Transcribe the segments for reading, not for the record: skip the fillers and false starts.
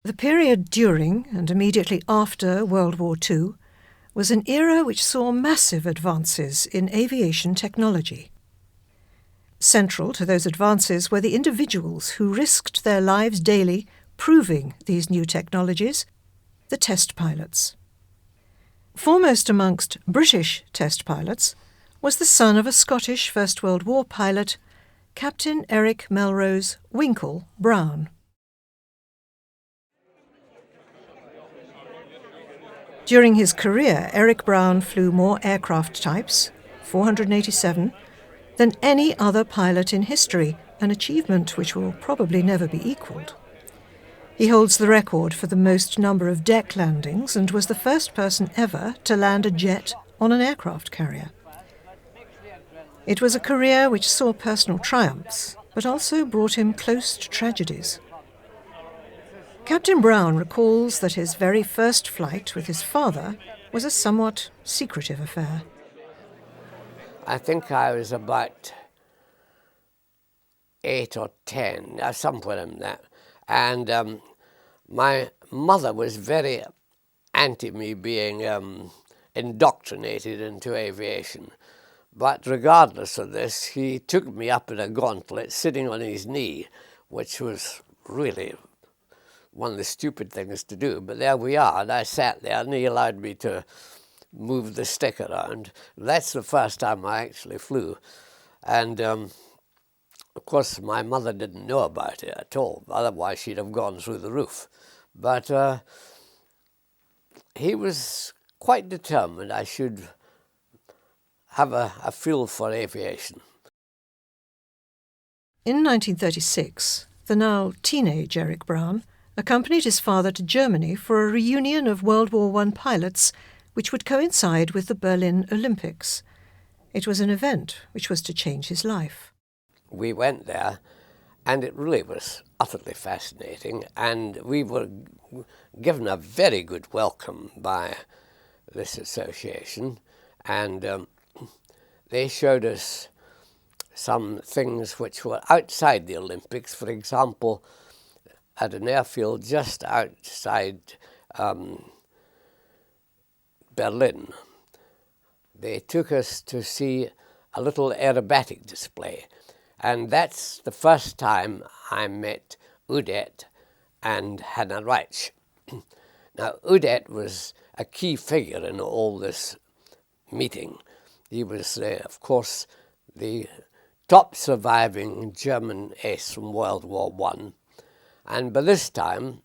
The period during and immediately after World War II was an era which saw massive advances in aviation technology. Central to those advances were the individuals who risked their lives daily proving these new technologies, the test pilots. Foremost amongst British test pilots was the son of a Scottish First World War pilot, Captain Eric Melrose Winkle Brown. During his career, Eric Brown flew more aircraft types, 487, than any other pilot in history, an achievement which will probably never be equalled. He holds the record for the most number of deck landings and was the first person ever to land a jet on an aircraft carrier. It was a career which saw personal triumphs, but also brought him close to tragedies. Captain Brown recalls that his very first flight with his father was a somewhat secretive affair. I think I was about 8 or 10, somewhere in that. And my mother was very anti me being indoctrinated into aviation. But regardless of this, he took me up in a gauntlet sitting on his knee, which was really one of the stupid things to do. But there we are, and I sat there, and he allowed me to move the stick around. That's the first time I actually flew. And of course, my mother didn't know about it at all. Otherwise, she'd have gone through the roof. But he was quite determined I should have a feel for aviation. In 1936, the now teenage Eric Brown accompanied his father to Germany for a reunion of World War I pilots which would coincide with the Berlin Olympics. It was an event which was to change his life. We went there, and it really was utterly fascinating, and we were given a very good welcome by this association, and they showed us some things which were outside the Olympics. For example, at an airfield just outside Berlin, they took us to see a little aerobatic display. And that's the first time I met Udet and Hannah Reitsch. Now, Udet was a key figure in all this meeting. He was, of course, the top surviving German ace from World War I. And by this time,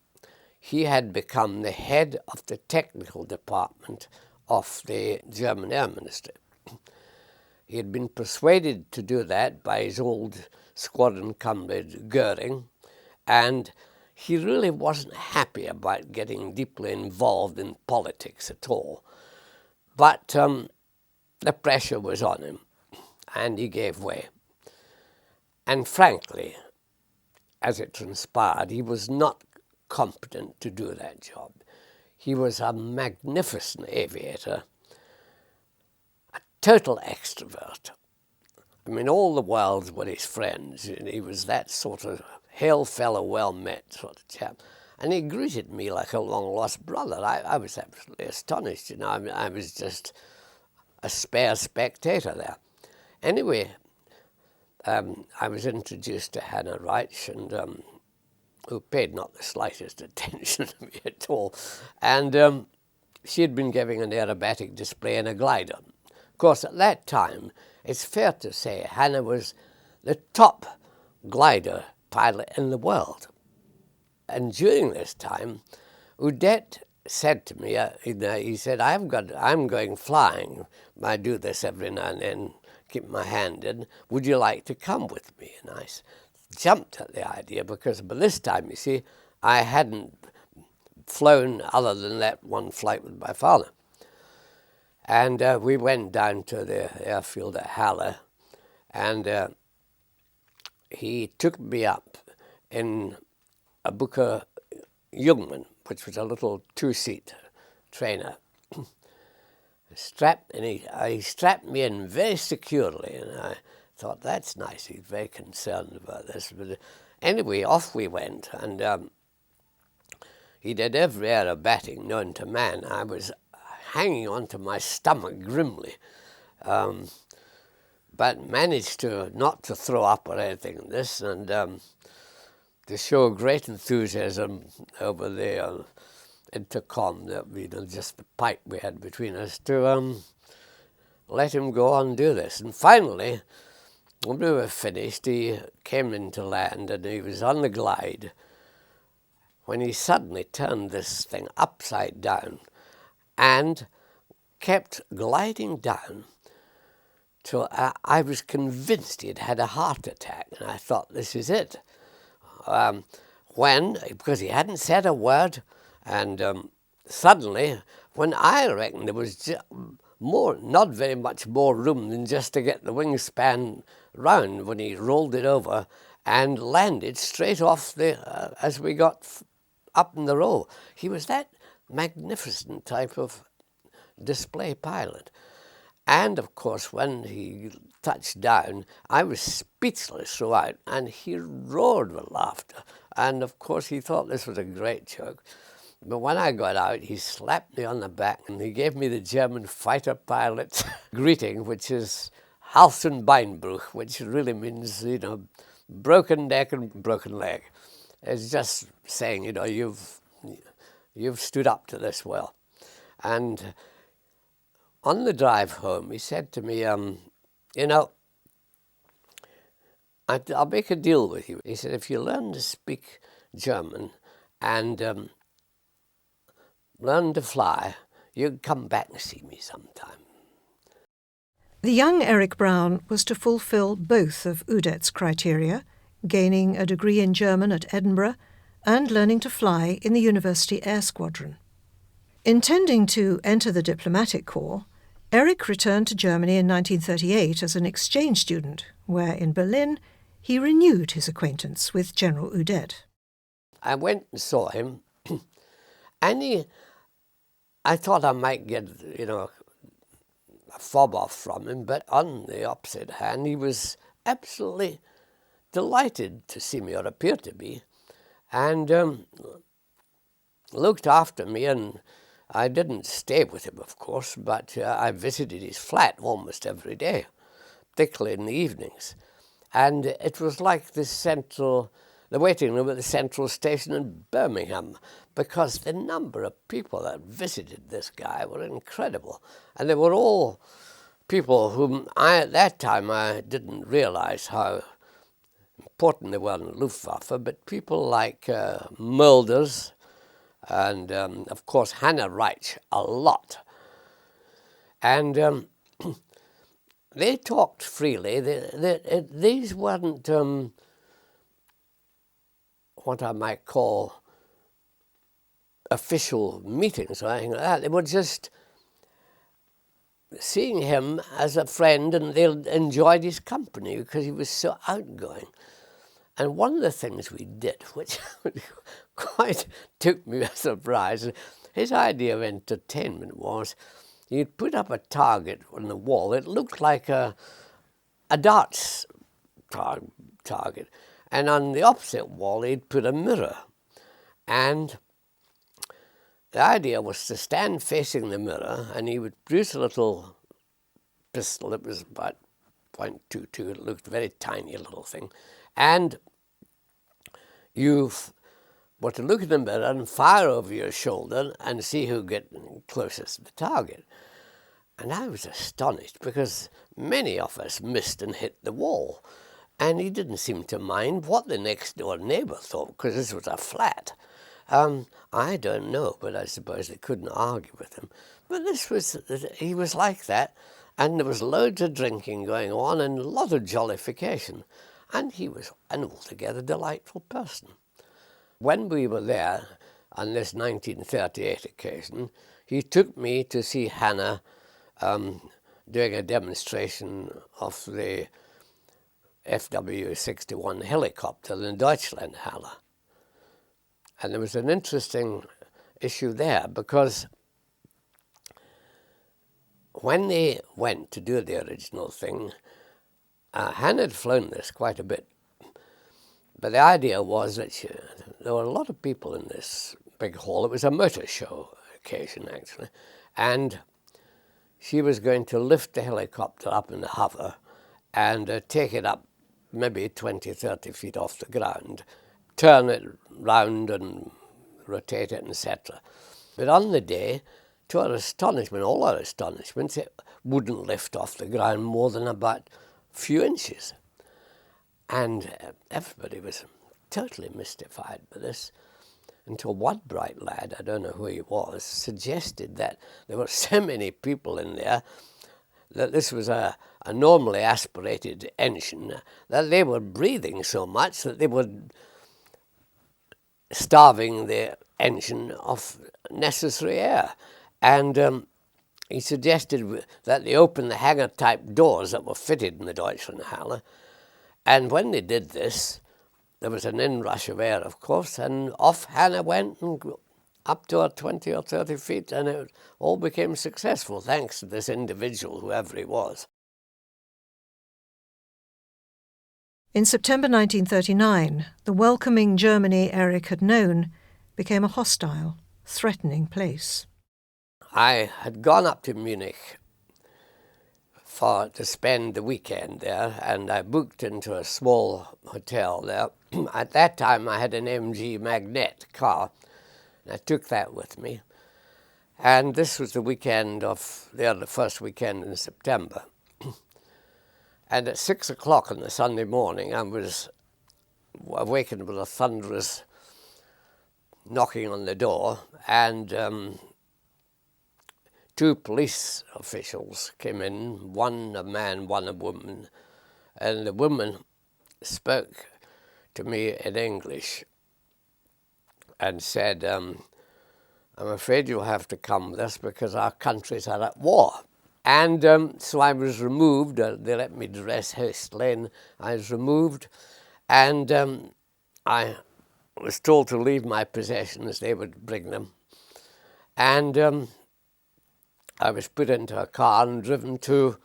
he had become the head of the technical department of the German Air Ministry. He had been persuaded to do that by his old squadron comrade Goering, and he really wasn't happy about getting deeply involved in politics at all. But the pressure was on him, and he gave way. And frankly, as it transpired, he was not competent to do that job. He was a magnificent aviator, a total extrovert. I mean, all the world were his friends, and he was that sort of hail fellow, well-met sort of chap. And he greeted me like a long-lost brother. I was absolutely astonished, you know. I mean, I was just a spare spectator there. Anyway, I was introduced to Hannah Reitsch, and who paid not the slightest attention to me at all. And she had been giving an aerobatic display in a glider. Of course, at that time, it's fair to say Hannah was the top glider pilot in the world. And during this time, Udet said to me, he said, I'm going flying. I do this every now and then, keep my hand in. Would you like to come with me? And I jumped at the idea, because by this time, you see, I hadn't flown other than that one flight with my father. And we went down to the airfield at Halle, and he took me up in a Booker Jungmann, which was a little two-seat trainer. He strapped me in very securely, and I thought, that's nice. He's very concerned about this. But anyway, off we went, and He did every aerobatic known to man. I was hanging onto my stomach grimly, but managed not to throw up or anything in this, and to show great enthusiasm over the intercom, that just the pipe we had between us, to let him go on and do this. And finally, when we were finished, he came into land and he was on the glide when he suddenly turned this thing upside down and kept gliding down till I was convinced he had had a heart attack, and I thought, this is it. Because he hadn't said a word, and suddenly, when I reckon there was not very much more room than just to get the wingspan round, when he rolled it over and landed straight off as we got up in the row. He was that magnificent type of display pilot. And of course, when he touched down, I was speechless throughout, and he roared with laughter. And of course, he thought this was a great joke. But when I got out, he slapped me on the back and he gave me the German fighter pilot greeting, which is Halsen Beinbruch, which really means, broken neck and broken leg. It's just saying, you've stood up to this well. And on the drive home, he said to me, I'll make a deal with you. He said, if you learn to speak German and learn to fly, you can come back and see me sometime. The young Eric Brown was to fulfil both of Udet's criteria, gaining a degree in German at Edinburgh and learning to fly in the University Air Squadron. Intending to enter the diplomatic corps, Eric returned to Germany in 1938 as an exchange student, where in Berlin he renewed his acquaintance with General Udet. I went and saw him, and I thought I might get, a fob off from him, but on the opposite hand, he was absolutely delighted to see me, or appeared to be, and looked after me. And I didn't stay with him, of course, but I visited his flat almost every day, particularly in the evenings. And it was like the waiting room at the central station in Birmingham, because the number of people that visited this guy were incredible. And they were all people whom at that time I didn't realize how important they were in the Luftwaffe, but people like Mulders and, of course, Hannah Reitsch a lot. And they talked freely. These weren't what I might call official meetings or anything like that. They were just seeing him as a friend, and they enjoyed his company because he was so outgoing. And one of the things we did, which quite took me by surprise, his idea of entertainment was he'd put up a target on the wall. It looked like a darts target. And on the opposite wall, he'd put a mirror. And the idea was to stand facing the mirror, and he would produce a little pistol. It was about .22. It looked very tiny, little thing. And you were to look at the mirror and fire over your shoulder and see who get closest to the target. And I was astonished, because many of us missed and hit the wall. And he didn't seem to mind what the next door neighbour thought, because this was a flat. I don't know, but I suppose they couldn't argue with him. But he was like that, and there was loads of drinking going on and a lot of jollification. And he was an altogether delightful person. When we were there on this 1938 occasion, he took me to see Hannah doing a demonstration of the FW-61 helicopter in Deutschlandhalle. And there was an interesting issue there, because when they went to do the original thing, Hannah had flown this quite a bit. But the idea was that there were a lot of people in this big hall. It was a motor show occasion, actually. And she was going to lift the helicopter up in the hover and take it up maybe 20, 30 feet off the ground, turn it round and rotate it, etc. But on the day, to our astonishment, all our astonishment, it wouldn't lift off the ground more than about a few inches. And everybody was totally mystified by this, until one bright lad, I don't know who he was, suggested that there were so many people in there that this was a normally aspirated engine, that they were breathing so much that they were starving the engine of necessary air. And he suggested that they open the hangar-type doors that were fitted in the Deutschlandhalle, and when they did this, there was an inrush of air, of course, and off Hannah went and up to 20 or 30 feet, and it all became successful thanks to this individual, whoever he was. In September 1939, the welcoming Germany Eric had known became a hostile, threatening place. I had gone up to Munich to spend the weekend there, and I booked into a small hotel there. At that time, I had an MG Magnet car, and I took that with me. And this was the weekend the first weekend in September. And at 6 o'clock on the Sunday morning, I was awakened with a thunderous knocking on the door, and two police officials came in, one a man, one a woman, and the woman spoke to me in English and said, I'm afraid you'll have to come with us because our countries are at war. And so I was removed. They let me dress hastily, and I was removed, and I was told to leave my possessions. They would bring them. And I was put into a car and driven to,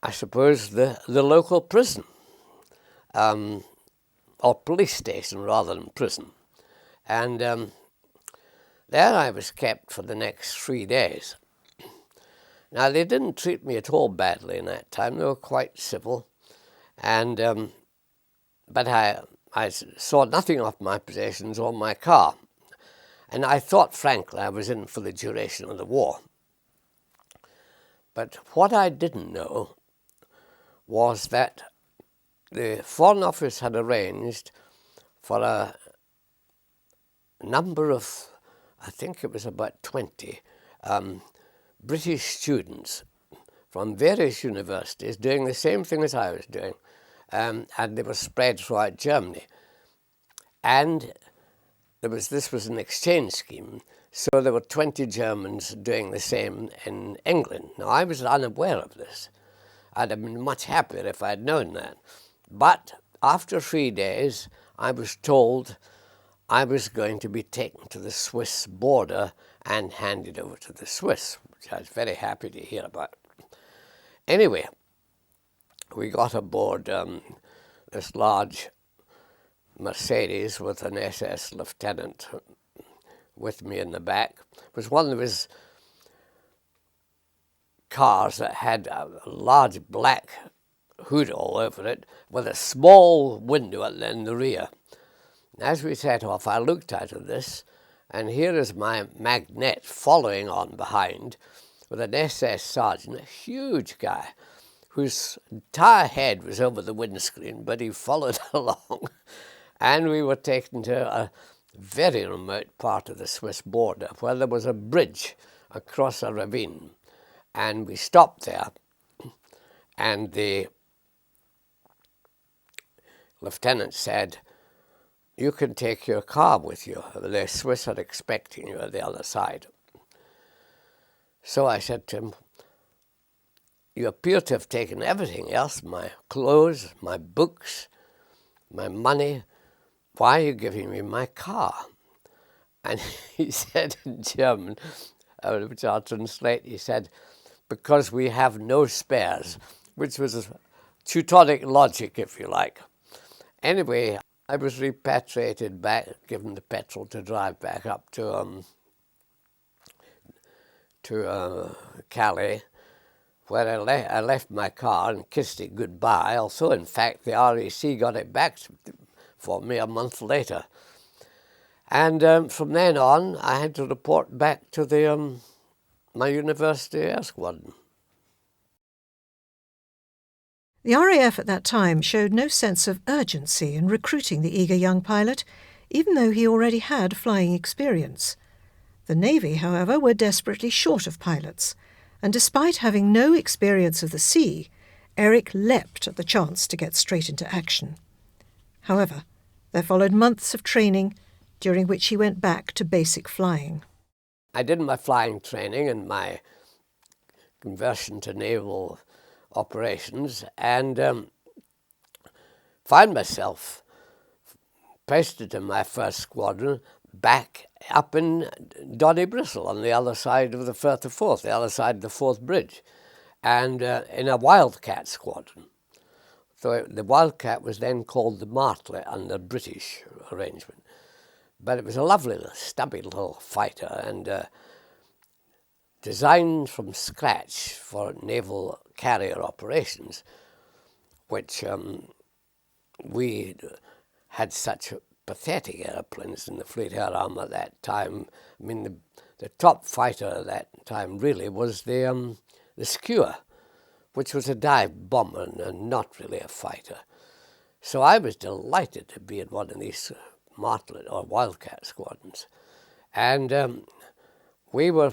I suppose, the local prison, or police station rather than prison. And there I was kept for the next 3 days. Now, they didn't treat me at all badly in that time. They were quite civil. And but I saw nothing of my possessions or my car. And I thought, frankly, I was in for the duration of the war. But what I didn't know was that the Foreign Office had arranged for a number of, I think it was about 20, British students from various universities doing the same thing as I was doing, and they were spread throughout Germany. And this was an exchange scheme, so there were 20 Germans doing the same in England. Now, I was unaware of this. I'd have been much happier if I'd known that. But after 3 days, I was told I was going to be taken to the Swiss border and handed over to the Swiss, which I was very happy to hear about. Anyway, we got aboard this large Mercedes with an SS lieutenant with me in the back. It was one of his cars that had a large black hood all over it with a small window in the rear. And as we set off, I looked out of this, and here is my Magnet following on behind with an SS sergeant, a huge guy, whose entire head was over the windscreen, but he followed along. And we were taken to a very remote part of the Swiss border where there was a bridge across a ravine. And we stopped there, and the lieutenant said, "You can take your car with you. The Swiss are expecting you at the other side." So I said to him, "You appear to have taken everything else, my clothes, my books, my money. Why are you giving me my car?" And he said in German, which I'll translate, he said, "Because we have no spares," which was a Teutonic logic, if you like. Anyway, I was repatriated back, given the petrol to drive back up to Calais, where I left my car and kissed it goodbye. Also, in fact, the RAC got it back for me a month later. And from then on, I had to report back to my university air squadron. The RAF at that time showed no sense of urgency in recruiting the eager young pilot, even though he already had flying experience. The Navy, however, were desperately short of pilots, and despite having no experience of the sea, Eric leapt at the chance to get straight into action. However, there followed months of training, during which he went back to basic flying. I did my flying training and my conversion to naval operations, and found myself posted in my first squadron back up in Donnybristle on the other side of the Firth of Forth, the other side of the Forth Bridge, and in a Wildcat squadron. So the Wildcat was then called the Martlet under British arrangement. But it was a lovely, stubby little fighter, and designed from scratch for naval carrier operations, which we had such pathetic airplanes in the Fleet Air Arm at that time. I mean, the top fighter at that time really was the Skua, which was a dive bomber and not really a fighter. So I was delighted to be in one of these Martlet or Wildcat squadrons. And we were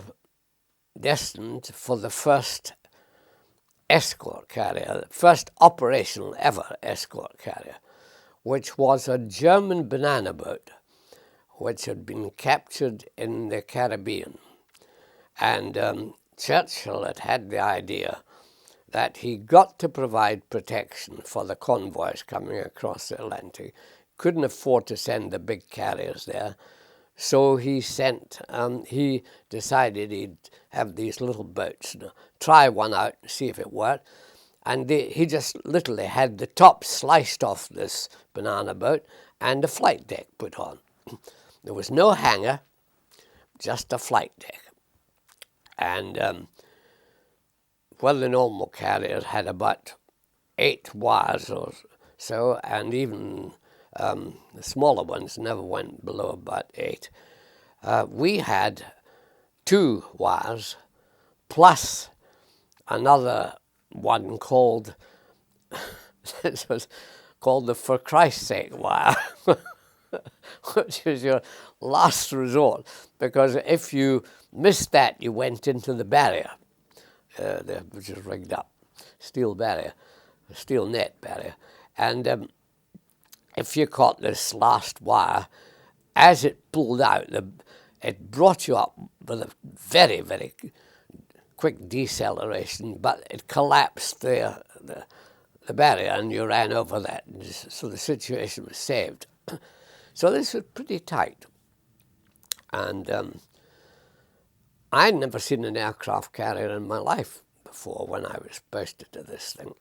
destined for the first escort carrier, the first operational ever escort carrier, which was a German banana boat which had been captured in the Caribbean. And Churchill had the idea that he got to provide protection for the convoys coming across the Atlantic, couldn't afford to send the big carriers there. So he decided he'd have these little boats, try one out and see if it worked. And he just literally had the top sliced off this banana boat and a flight deck put on. There was no hangar, just a flight deck. And well, the normal carriers had about 8 wires or so, and even the smaller ones never went below about 8. We had 2 wires plus another one called, this was called the for Christ's sake wire, which was your last resort, because if you missed that, you went into the barrier, which is rigged up, steel barrier, steel net barrier. And if you caught this last wire, as it pulled out, it brought you up with a very, very quick deceleration, but it collapsed the barrier and you ran over that. So the situation was saved. So this was pretty tight. And I'd never seen an aircraft carrier in my life before when I was posted to this thing.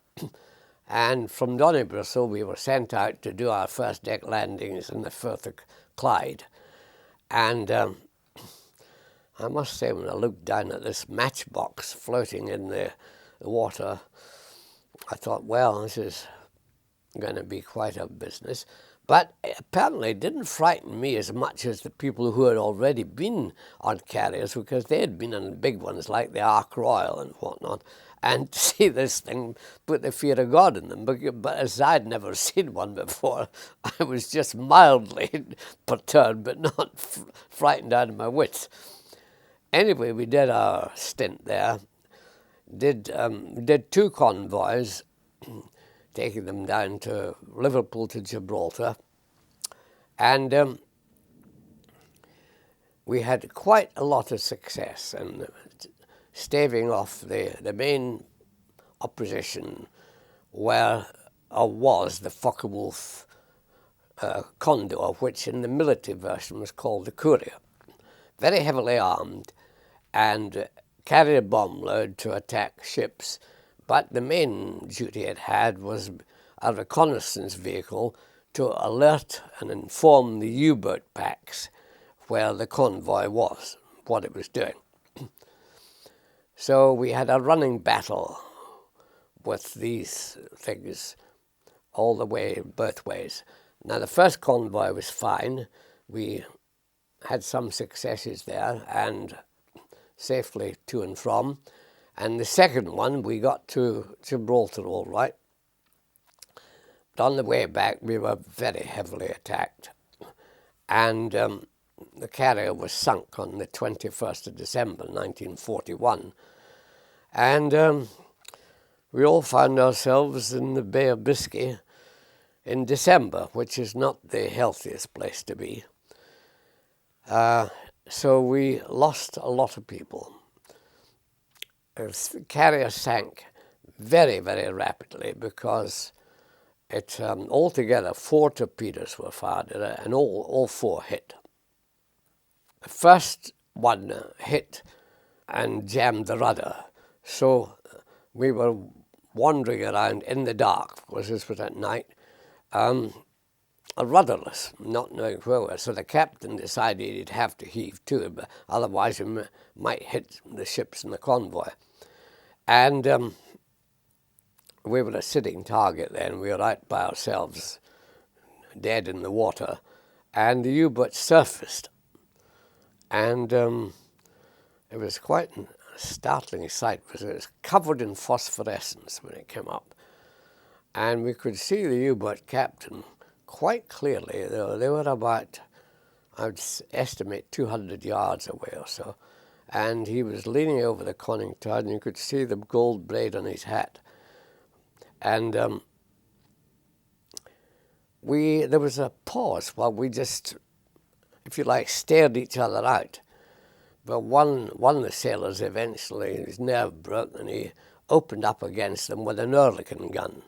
And from Donnybristle, we were sent out to do our first deck landings in the Firth of Clyde. And I must say, when I looked down at this matchbox floating in the water, I thought, well, this is going to be quite a business. But apparently it didn't frighten me as much as the people who had already been on carriers, because they had been on big ones like the Ark Royal and whatnot. And to see this thing put the fear of God in them. But as I'd never seen one before, I was just mildly perturbed, but not frightened out of my wits. Anyway, we did our stint there, did 2 convoys, taking them down to Liverpool to Gibraltar. And we had quite a lot of success in staving off the main opposition where was the Focke-Wulf Condor, which in the military version was called the Courier. Very heavily armed and carried a bomb load to attack ships. But the main duty it had was a reconnaissance vehicle to alert and inform the U-boat packs where the convoy was, what it was doing. So we had a running battle with these things all the way, both ways. Now the first convoy was fine. We had some successes there and safely to and from. And the second one, we got to Gibraltar all right. But on the way back, we were very heavily attacked. And the carrier was sunk on the 21st of December, 1941. And we all found ourselves in the Bay of Biscay in December, which is not the healthiest place to be. So we lost a lot of people. The carrier sank very, very rapidly because it altogether 4 torpedoes were fired at it, and all 4 hit. The first one hit and jammed the rudder, so we were wandering around in the dark, because this was at night, rudderless, not knowing where we were. So the captain decided he'd have to heave to, but otherwise he might hit the ships in the convoy. And we were a sitting target then. We were out by ourselves, dead in the water, and the U-boat surfaced. And it was quite a startling sight, because it was covered in phosphorescence when it came up. And we could see the U-boat captain quite clearly. They were about, I would estimate, 200 yards away or so. And he was leaning over the conning tower, and you could see the gold braid on his hat. And there was a pause while we just, if you like, stared each other out. But one of the sailors eventually, his nerve broke, and he opened up against them with an Oerlikon gun.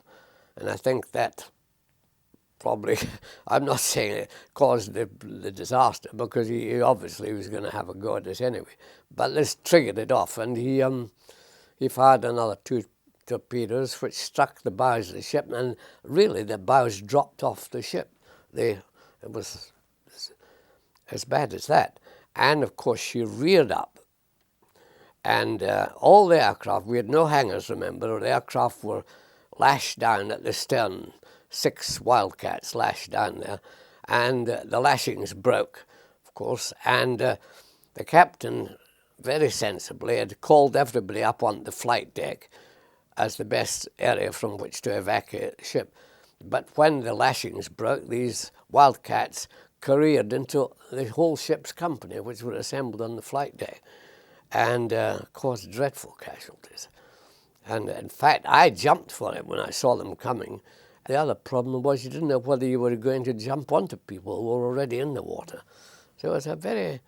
And I think that probably, I'm not saying it caused the disaster, because he obviously was going to have a go at us anyway. But this triggered it off, and he fired another 2 torpedoes, which struck the bows of the ship, and really the bows dropped off the ship. It was as bad as that. And of course she reared up, and all the aircraft, we had no hangars, remember, the aircraft were lashed down at the stern, 6 Wildcats lashed down there, and the lashings broke, of course, and the captain very sensibly had called everybody up on the flight deck as the best area from which to evacuate the ship. But when the lashings broke, these Wildcats careered into the whole ship's company, which were assembled on the flight deck, and caused dreadful casualties. And in fact, I jumped for it when I saw them coming. The other problem was you didn't know whether you were going to jump onto people who were already in the water. So it was a very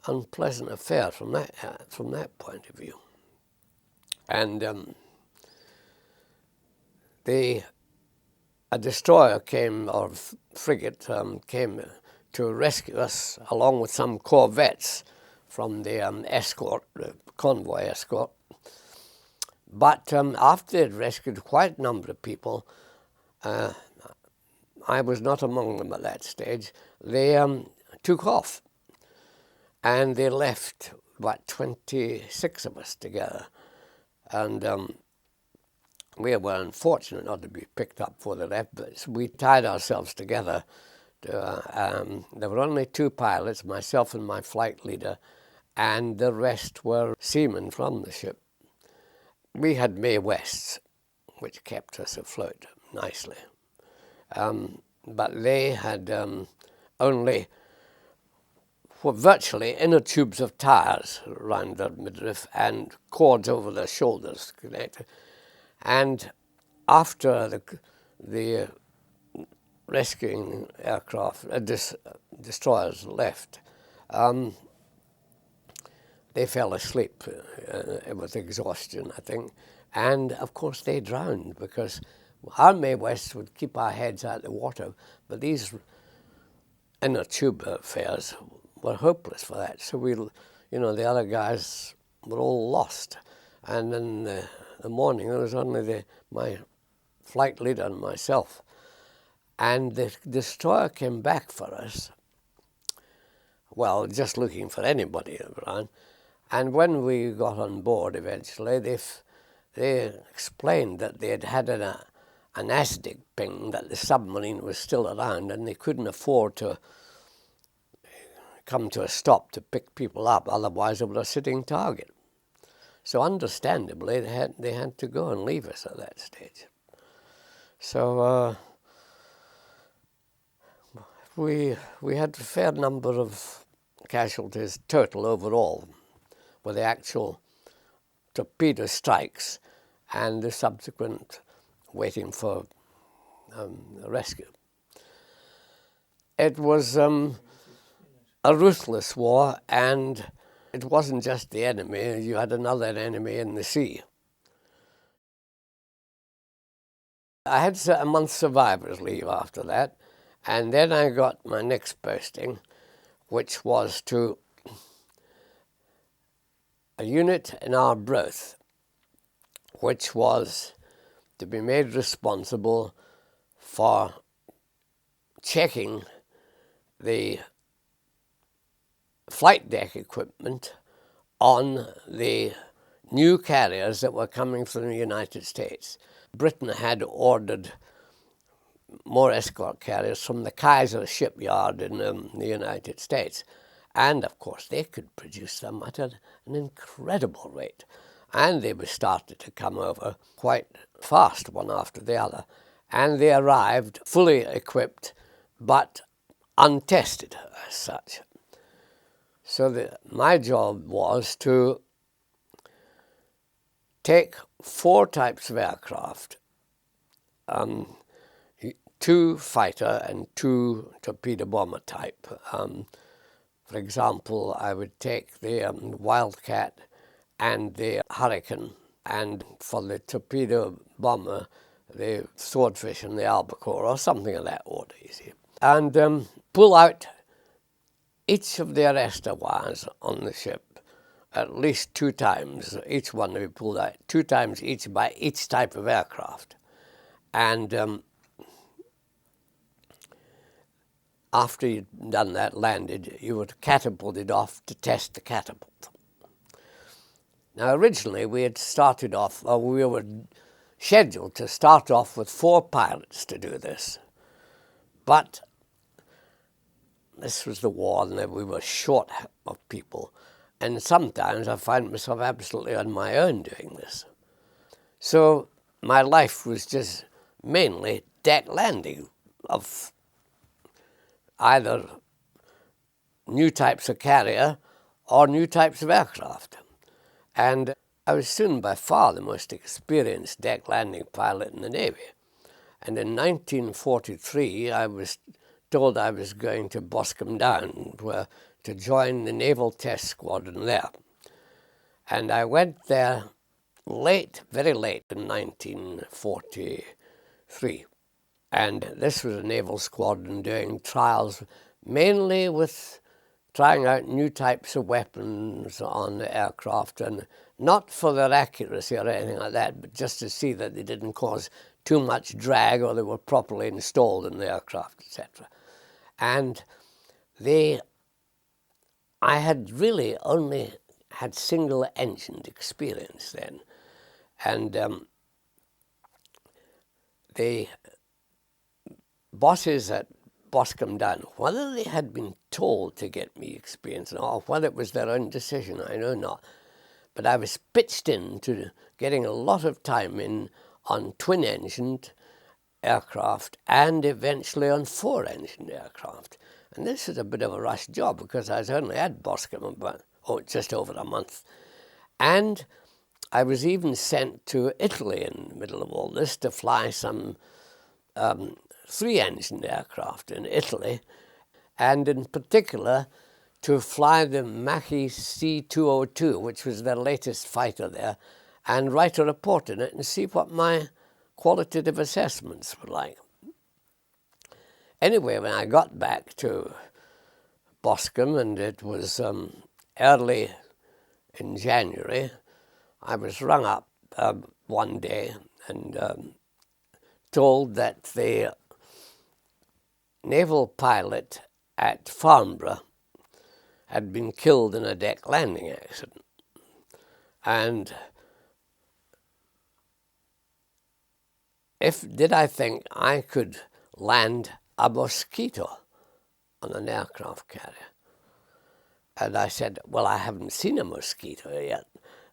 unpleasant affair from that point of view. And a destroyer came, or frigate came to rescue us, along with some corvettes from the escort, the convoy escort. But after they'd rescued quite a number of people, I was not among them at that stage, they took off. And they left about 26 of us together. And we were unfortunate not to be picked up for the left, but we tied ourselves together. There were only 2 pilots, myself and my flight leader, and the rest were seamen from the ship. We had Mae Wests, which kept us afloat nicely. But they had only virtually inner tubes of tires around their midriff and cords over their shoulders connected. And after the rescuing aircraft, destroyers left, they fell asleep with exhaustion, I think. And of course they drowned, because our Mae Wests would keep our heads out of the water, but these inner tube affairs were hopeless for that. So the other guys were all lost. And in the morning, there was only my flight leader and myself. And the destroyer came back for us, well, just looking for anybody around. And when we got on board eventually, they explained that they had had an ASDIC ping, that the submarine was still around and they couldn't afford to come to a stop to pick people up, otherwise they were a sitting target. So understandably, they had to go and leave us at that stage. So we had a fair number of casualties total overall, with the actual torpedo strikes and the subsequent waiting for rescue. It was a ruthless war, and it wasn't just the enemy, you had another enemy in the sea. I had a month's survivor's leave after that, and then I got my next posting, which was to a unit in Arbroath, which was to be made responsible for checking the flight deck equipment on the new carriers that were coming from the United States. Britain had ordered more escort carriers from the Kaiser shipyard in the United States. And, of course, they could produce them at an incredible rate. And they were started to come over quite fast, one after the other. And they arrived fully equipped, but untested as such. So my job was to take 4 types of aircraft, 2 fighter and 2 torpedo bomber type. For example, I would take the Wildcat and the Hurricane, and for the torpedo bomber, the Swordfish and the Albacore, or something of that order, you see. And pull out each of the arrestor wires on the ship at least 2 times. Each one to be pulled out 2 times each by each type of aircraft. And after you'd done that, landed, you were catapulted off to test the catapult. Now, originally, we had started off, or we were scheduled to start off with 4 pilots to do this. But this was the war, and we were short of people. And sometimes I find myself absolutely on my own doing this. So my life was just mainly deck landing of either new types of carrier or new types of aircraft. And I was soon by far the most experienced deck landing pilot in the Navy. And in 1943, I was told I was going to Boscombe Down to join the Naval Test Squadron there. And I went there late, very late in 1943. And this was a naval squadron doing trials mainly with trying out new types of weapons on the aircraft, and not for their accuracy or anything like that, but just to see that they didn't cause too much drag or they were properly installed in the aircraft, etc. And I had really only had single-engined experience then. And the bosses at Boscombe Down, whether they had been told to get me experience or whether it was their own decision, I know not. But I was pitched into getting a lot of time in on twin-engined aircraft and eventually on 4-engined aircraft. And this is a bit of a rush job because I was only at Boscombe about just over a month. And I was even sent to Italy in the middle of all this to fly some 3-engined aircraft in Italy, and in particular to fly the Macchi C-202, which was their latest fighter there, and write a report in it and see what my qualitative assessments were like. Anyway, when I got back to Boscombe, and it was early in January, I was rung up one day and told that the naval pilot at Farnborough had been killed in a deck landing accident. And did I think I could land a Mosquito on an aircraft carrier? And I said, well, I haven't seen a Mosquito yet.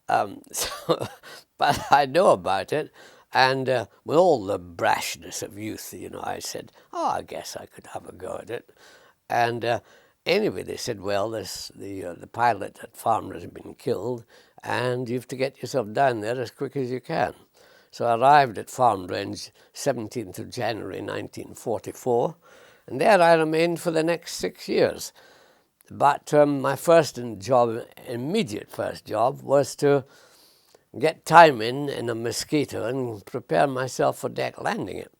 But I know about it. And with all the brashness of youth, I said, I guess I could have a go at it. And anyway, they said, well, the pilot at Farnborough has been killed, and you have to get yourself down there as quick as you can. So I arrived at Farnborough on 17th of January 1944, and there I remained for the next 6 years. But my immediate first job was to get time in a Mosquito and prepare myself for deck landing it.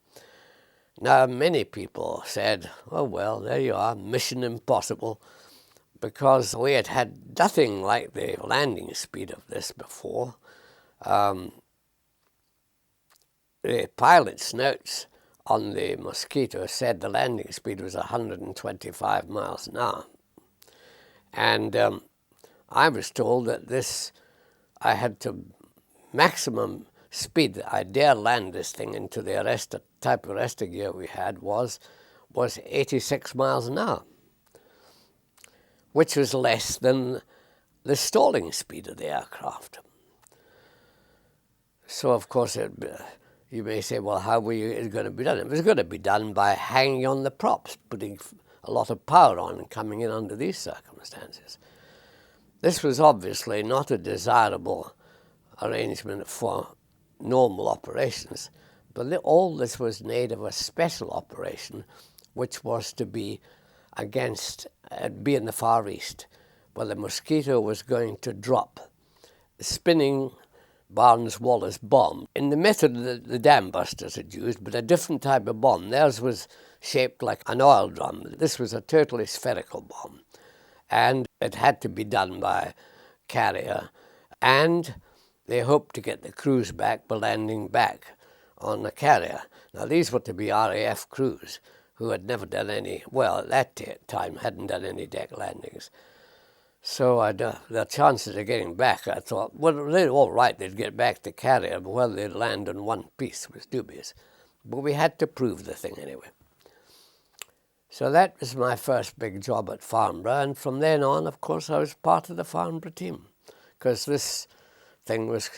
Now, many people said, oh, well, there you are, mission impossible, because we had had nothing like the landing speed of this before. The pilot's notes on the Mosquito said the landing speed was 125 miles an hour. And I was told that I had to maximum speed that I dare land this thing into the type of arrestor gear we had was 86 miles an hour, which was less than the stalling speed of the aircraft. So, of course, you may say, well, how were it going to be done? It was going to be done by hanging on the props, putting a lot of power on and coming in under these circumstances. This was obviously not a desirable arrangement for normal operations, but all this was made of a special operation, which was to be be in the Far East, where the Mosquito was going to drop spinning Barnes-Wallis bomb in the method that the dam busters had used, but a different type of bomb. Theirs was shaped like an oil drum. This was a totally spherical bomb, and it had to be done by carrier, and they hoped to get the crews back by landing back on the carrier. Now, these were to be RAF crews who had never done any, well, at that time hadn't done any deck landings. So the chances of getting back, I thought, well, they're all right, they'd get back to carrier, but whether they'd land in one piece was dubious. But we had to prove the thing anyway. So that was my first big job at Farnborough, and from then on, of course, I was part of the Farnborough team, because this thing was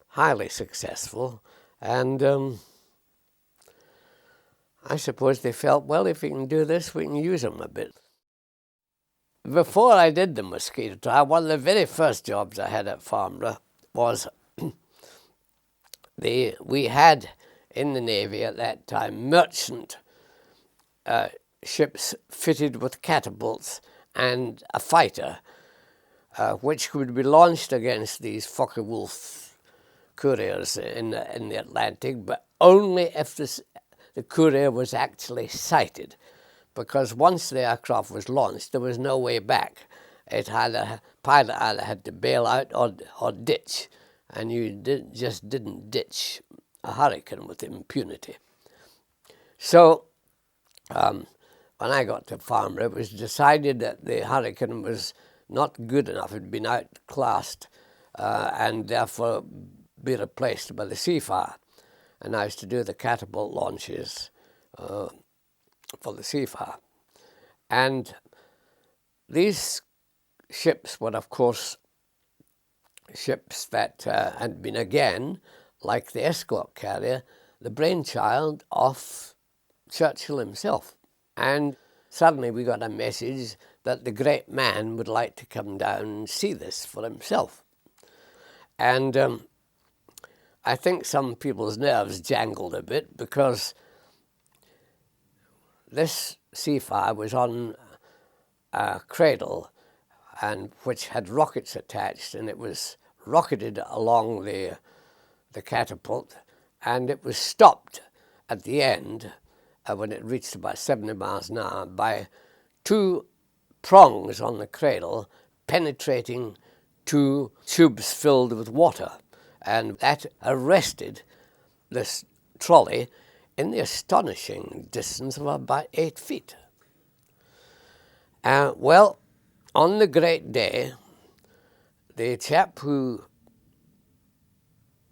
highly successful, and I suppose they felt, well, if we can do this, we can use them a bit. Before I did the Mosquito trial, one of the very first jobs I had at Farnborough was we had in the Navy at that time merchant ships fitted with catapults and a fighter, which could be launched against these Focke-Wulf couriers in the Atlantic, but only if the courier was actually sighted, because once the aircraft was launched, there was no way back. Pilot either had to bail out or ditch, and you just didn't ditch a Hurricane with impunity. So when I got to Farnborough, it was decided that the Hurricane was not good enough. It had been outclassed and therefore be replaced by the Seafire. And I was to do the catapult launches for the Seafire. And these ships were, of course, ships that had been, again, like the escort carrier, the brainchild of Churchill himself. And suddenly we got a message that the great man would like to come down and see this for himself. And I think some people's nerves jangled a bit, because this Seafire was on a cradle and which had rockets attached, and it was rocketed along the catapult, and it was stopped at the end when it reached about 70 miles an hour by two prongs on the cradle penetrating two tubes filled with water, and that arrested this trolley in the astonishing distance of about 8 feet. Well, on the great day, the chap who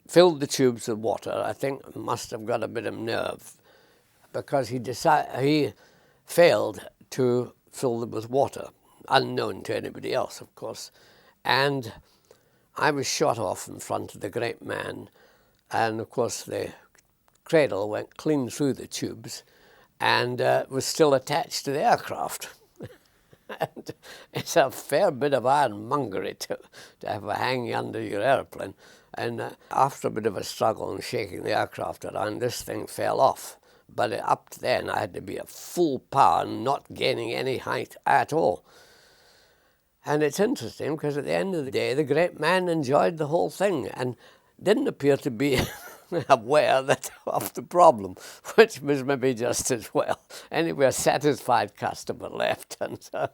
filled the tubes with water, I think, must have got a bit of nerve, because he failed to fill them with water, unknown to anybody else, of course. And I was shot off in front of the great man, and of course the cradle went clean through the tubes and was still attached to the aircraft. And it's a fair bit of ironmongery to have a hanging under your airplane. And after a bit of a struggle and shaking the aircraft around, this thing fell off. But up to then, I had to be at full power and not gaining any height at all. And it's interesting because at the end of the day, the great man enjoyed the whole thing and didn't appear to be aware of the problem, which was maybe just as well. Anyway, a satisfied customer left, and so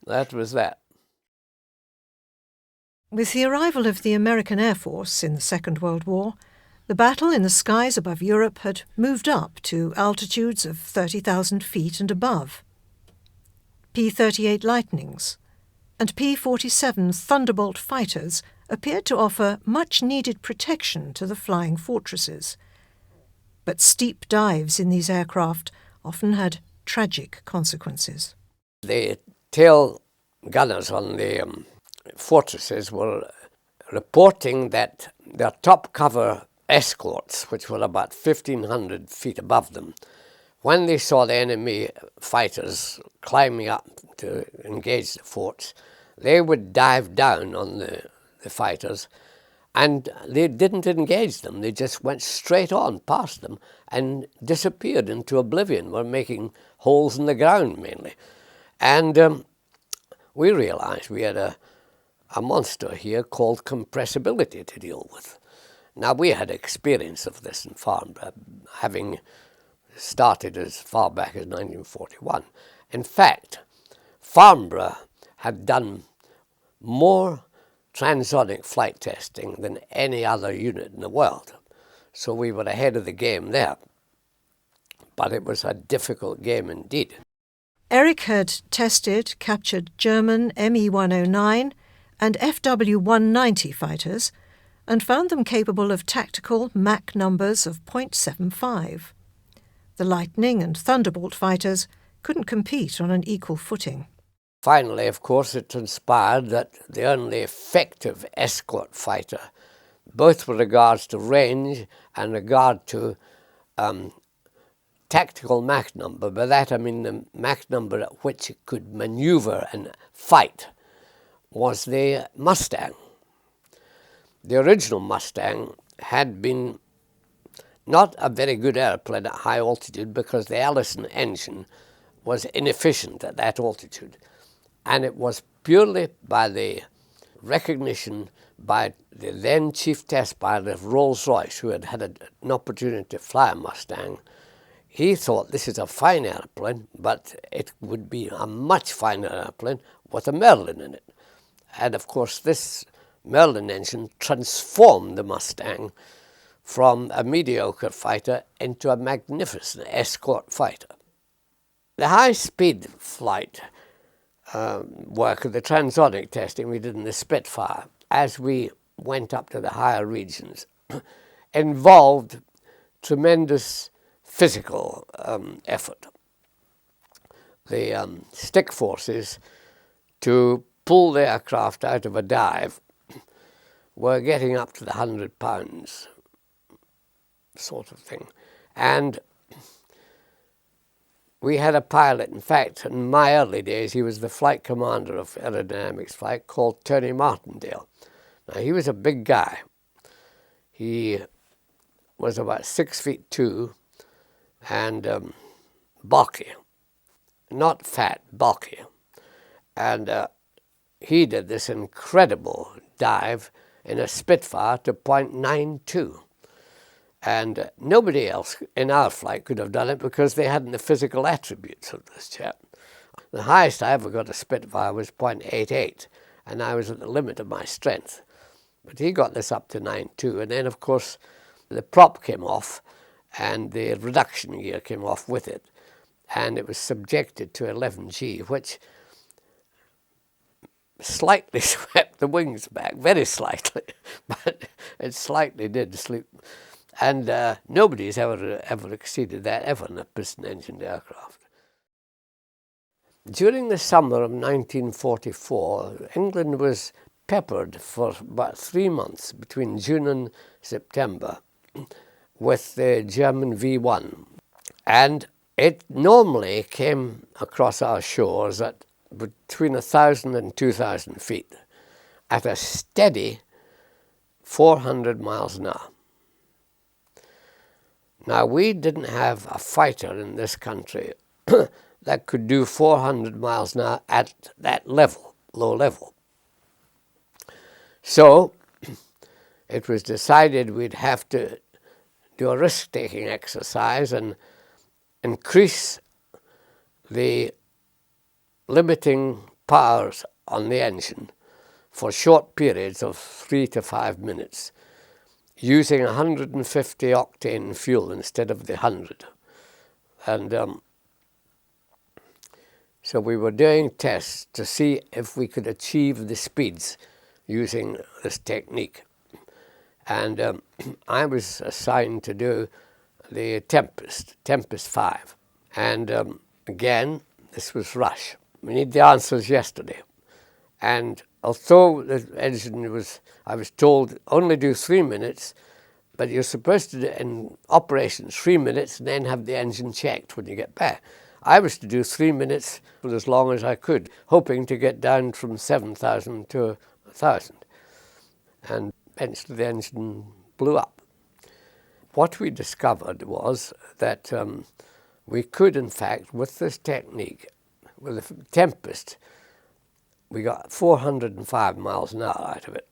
that was that. With the arrival of the American Air Force in the Second World War, the battle in the skies above Europe had moved up to altitudes of 30,000 feet and above. P-38 Lightnings and P-47 Thunderbolt fighters appeared to offer much-needed protection to the flying fortresses. But steep dives in these aircraft often had tragic consequences. The tail gunners on the fortresses were reporting that their top cover escorts, which were about 1,500 feet above them, when they saw the enemy fighters climbing up to engage the forts, they would dive down on the fighters, and they didn't engage them. They just went straight on past them and disappeared into oblivion. Were making holes in the ground mainly. And we realized we had a monster here called compressibility to deal with. Now, we had experience of this in Farnborough, having started as far back as 1941. In fact, Farnborough had done more transonic flight testing than any other unit in the world. So we were ahead of the game there. But it was a difficult game indeed. Eric had tested captured German Me-109 and FW-190 fighters and found them capable of tactical Mach numbers of 0.75. The Lightning and Thunderbolt fighters couldn't compete on an equal footing. Finally, of course, it transpired that the only effective escort fighter, both with regards to range and regard to tactical Mach number, by that I mean the Mach number at which it could maneuver and fight, was the Mustang. The original Mustang had been not a very good airplane at high altitude because the Allison engine was inefficient at that altitude. And it was purely by the recognition by the then chief test pilot of Rolls-Royce, who had had an opportunity to fly a Mustang. He thought this is a fine airplane, but it would be a much finer airplane with a Merlin in it. And of course, this Merlin engine transformed the Mustang from a mediocre fighter into a magnificent escort fighter. The high-speed flight work of the transonic testing we did in the Spitfire, as we went up to the higher regions, involved tremendous physical effort. The stick forces to pull the aircraft out of a dive were getting up to the 100 pounds sort of thing. And we had a pilot, in fact, in my early days, he was the flight commander of aerodynamics flight, called Tony Martindale. Now, he was a big guy. He was about 6'2" and bulky, not fat, bulky. And he did this incredible dive in a Spitfire to 0.92. And nobody else in our flight could have done it because they hadn't the physical attributes of this chap. The highest I ever got a Spitfire was 0.88, and I was at the limit of my strength. But he got this up to 9.2, and then, of course, the prop came off, and the reduction gear came off with it, and it was subjected to 11G, which slightly swept the wings back, very slightly, but it slightly did sleep. And nobody's ever exceeded that, ever, in a piston-engined aircraft. During the summer of 1944, England was peppered for about 3 months, between June and September, with the German V1. And it normally came across our shores at between 1,000 and 2,000 feet at a steady 400 miles an hour. Now, we didn't have a fighter in this country that could do 400 miles an hour at that level, low level. So it was decided we'd have to do a risk-taking exercise and increase the limiting powers on the engine for short periods of 3 to 5 minutes, using 150 octane fuel instead of the 100. And so we were doing tests to see if we could achieve the speeds using this technique. And I was assigned to do the Tempest 5. And again, this was rush. We need the answers yesterday. And although the engine was, I was told, only do 3 minutes, but you're supposed to do in operations 3 minutes and then have the engine checked when you get back. I was to do 3 minutes for as long as I could, hoping to get down from 7,000 to 1,000. And eventually the engine blew up. What we discovered was that we could, in fact, with this technique, with the Tempest, we got 405 miles an hour out of it.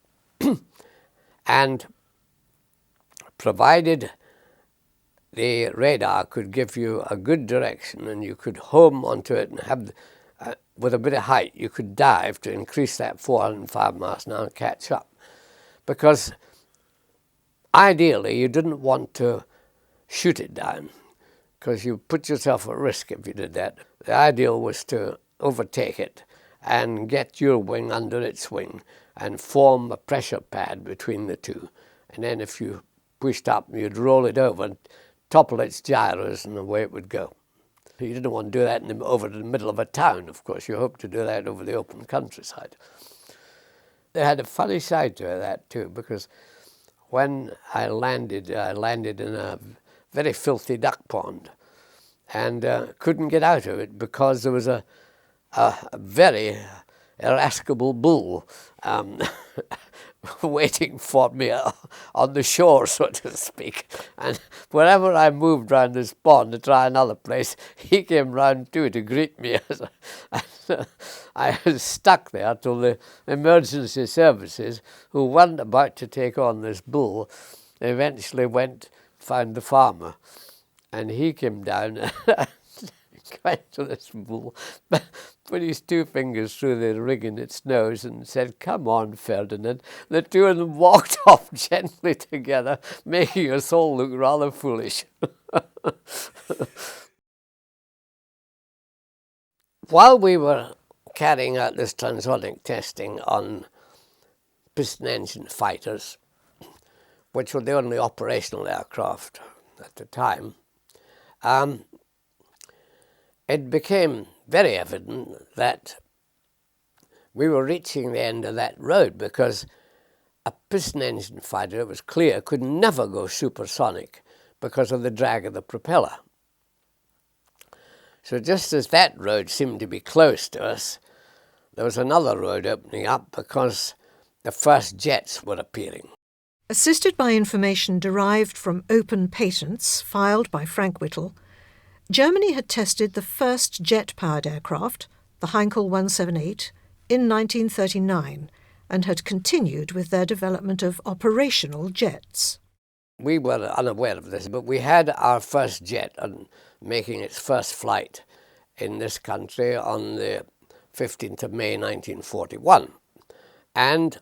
And provided the radar could give you a good direction and you could home onto it and have, with a bit of height, you could dive to increase that 405 miles an hour and catch up. Because ideally you didn't want to shoot it down, because you put yourself at risk if you did that. The ideal was to overtake it and get your wing under its wing and form a pressure pad between the two. And then if you pushed up, you'd roll it over and topple its gyros, and away it would go. You didn't want to do that over the middle of a town, of course. You hoped to do that over the open countryside. They had a funny side to that too, because when I landed in a very filthy duck pond and couldn't get out of it because there was a very irascible bull waiting for me on the shore, so to speak. And whenever I moved round this pond to try another place, he came round too to greet me. I was stuck there till the emergency services, who weren't about to take on this bull, eventually found the farmer. And he came down and went to this bull, put his 2 fingers through the ring in its nose and said, "Come on, Ferdinand." The two of them walked off gently together, making us all look rather foolish. While we were carrying out this transonic testing on piston engine fighters, which were the only operational aircraft at the time, it became very evident that we were reaching the end of that road, because a piston engine fighter, it was clear, could never go supersonic because of the drag of the propeller. So just as that road seemed to be close to us, there was another road opening up because the first jets were appearing. Assisted by information derived from open patents filed by Frank Whittle, Germany had tested the first jet-powered aircraft, the Heinkel 178, in 1939 and had continued with their development of operational jets. We were unaware of this, but we had our first jet making its first flight in this country on the 15th of May 1941. And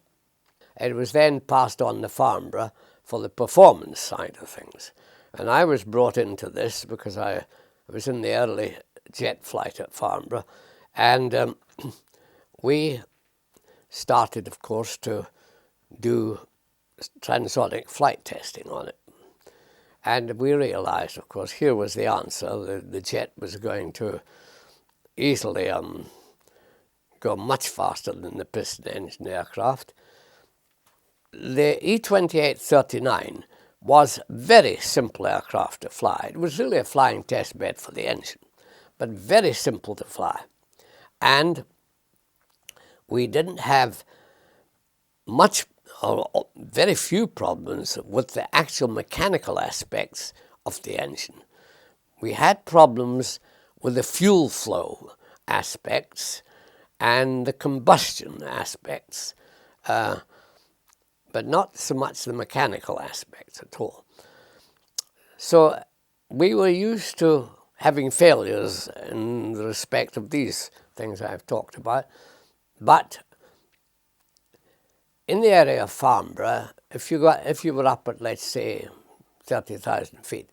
it was then passed on to Farnborough for the performance side of things. And I was brought into this because I was in the early jet flight at Farnborough, and we started, of course, to do transonic flight testing on it. And we realized, of course, here was the answer. The jet was going to easily go much faster than the piston engine aircraft. The E-2839 was a very simple aircraft to fly. It was really a flying test bed for the engine, but very simple to fly. And we didn't have much or very few problems with the actual mechanical aspects of the engine. We had problems with the fuel flow aspects and the combustion aspects, but not so much the mechanical aspects at all. So we were used to having failures in the respect of these things I've talked about, but in the area of Farnborough, if you were up at, let's say, 30,000 feet,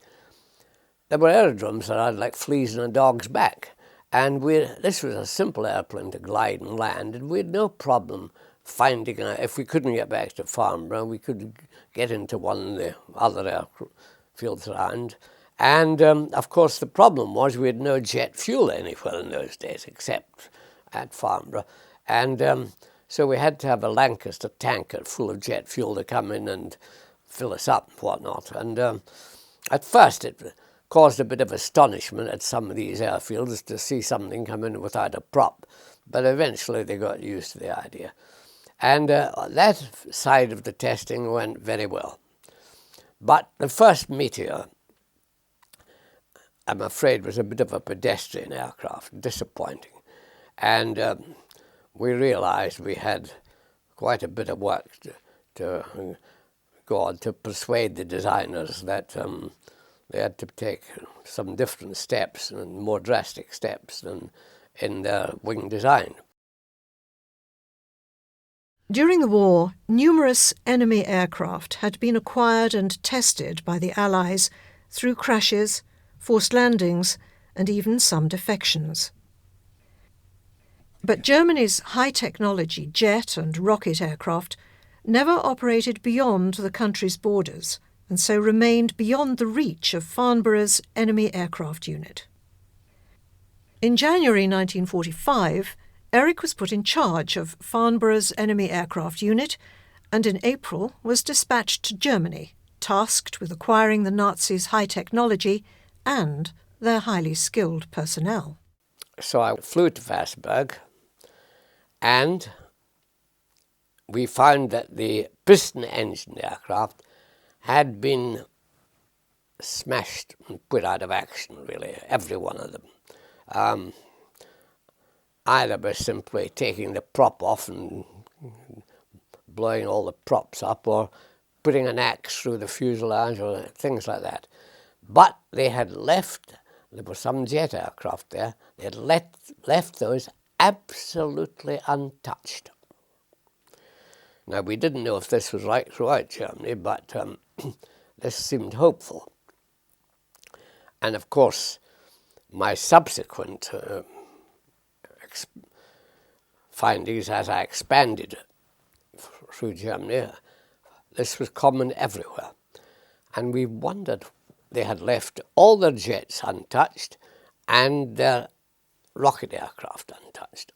there were aerodromes that had like fleas in a dog's back. And this was a simple airplane to glide and land, and we had no problem finding, if we couldn't get back to Farnborough, we could get into one of the other airfields around. And of course the problem was we had no jet fuel anywhere in those days except at Farnborough. And so we had to have a Lancaster tanker full of jet fuel to come in and fill us up and whatnot. And at first it caused a bit of astonishment at some of these airfields to see something come in without a prop, but eventually they got used to the idea. And that side of the testing went very well. But the first Meteor, I'm afraid, was a bit of a pedestrian aircraft, disappointing. And we realized we had quite a bit of work to go on to persuade the designers that they had to take some different steps and more drastic steps than in their wing design. During the war, numerous enemy aircraft had been acquired and tested by the Allies through crashes, forced landings, and even some defections. But Germany's high-technology jet and rocket aircraft never operated beyond the country's borders, and so remained beyond the reach of Farnborough's enemy aircraft unit. In January 1945, Eric was put in charge of Farnborough's enemy aircraft unit, and in April was dispatched to Germany, tasked with acquiring the Nazis' high technology and their highly skilled personnel. So I flew to Vassberg, and we found that the piston engine aircraft had been smashed and put out of action, really, every one of them. Either by simply taking the prop off and blowing all the props up, or putting an axe through the fuselage, or things like that. But they had left, there were some jet aircraft there, they had left those absolutely untouched. Now, we didn't know if this was right throughout Germany, but this seemed hopeful. And of course, my subsequent findings as I expanded through Germany, this was common everywhere. And we wondered, they had left all their jets untouched and their rocket aircraft untouched.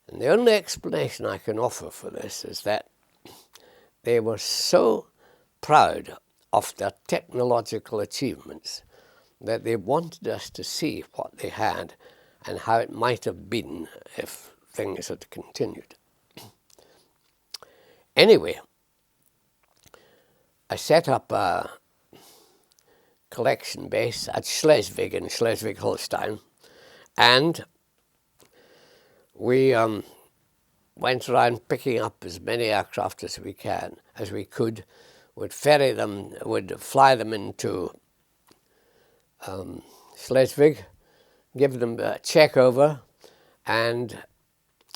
And the only explanation I can offer for this is that they were so proud of their technological achievements that they wanted us to see what they had and how it might have been if things had continued. Anyway, I set up a collection base at Schleswig in Schleswig-Holstein, and we went around picking up as many aircraft as we could, would ferry them, would fly them into Schleswig, give them a check over, and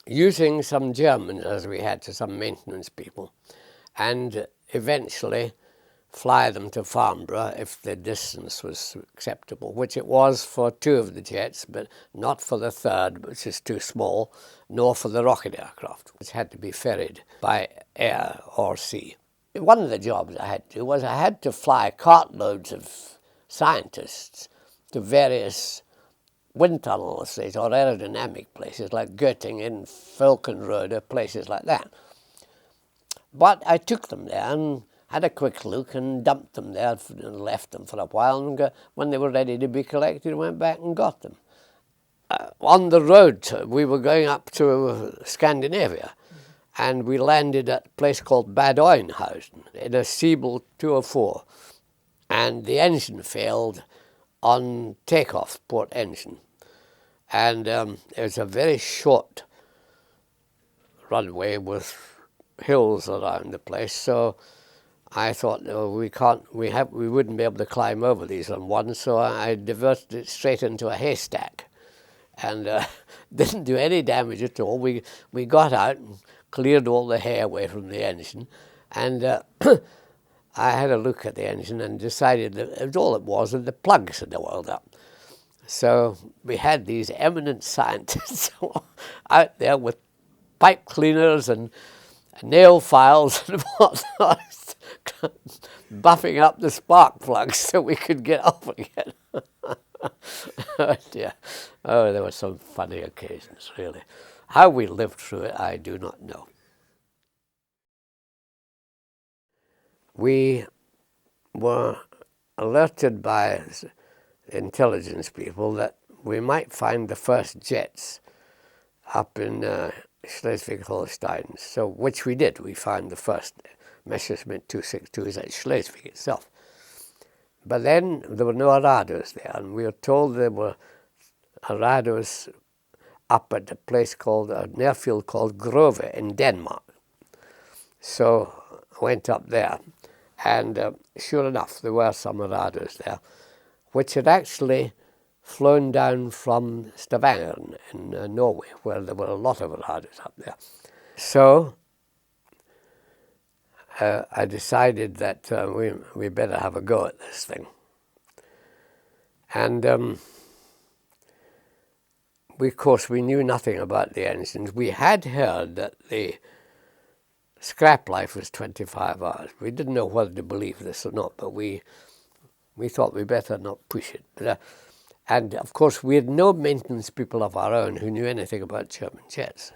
using some Germans as we had to some maintenance people, and eventually fly them to Farnborough if the distance was acceptable, which it was for 2 of the jets, but not for the 3rd, which is too small, nor for the rocket aircraft, which had to be ferried by air or sea. One of the jobs I had to do was I had to fly cartloads of scientists to various wind tunnel estates or aerodynamic places like Göttingen, Falkenrode, places like that. But I took them there and had a quick look and dumped them there and left them for a while, and when they were ready to be collected, went back and got them. On the road, we were going up to Scandinavia, and we landed at a place called Bad Oeynhausen in a Siebel 204, and the engine failed on takeoff, port engine. And it was a very short runway with hills around the place, so I thought, no, we wouldn't be able to climb over these on one, so I diverted it straight into a haystack, and didn't do any damage at all. We got out and cleared all the hay away from the engine, and I had a look at the engine and decided that all it was that the plugs had oiled up. So we had these eminent scientists out there with pipe cleaners and nail files and whatnot, buffing up the spark plugs so we could get off again. Oh dear. Oh, there were some funny occasions, really. How we lived through it, I do not know. We were alerted by intelligence people that we might find the first jets up in Schleswig-Holstein, so which we did. We found the first Messerschmitt 262s at Schleswig itself. But then there were no radars there, and we were told there were radars up at a place called, an airfield called Grove in Denmark. So I went up there, and sure enough, there were some radars there, which had actually flown down from Stavanger in Norway, where there were a lot of radars up there. So I decided that we better have a go at this thing. And of course, we knew nothing about the engines. We had heard that the scrap life was 25 hours. We didn't know whether to believe this or not, but we thought we better not push it. And of course, we had no maintenance people of our own who knew anything about German jets.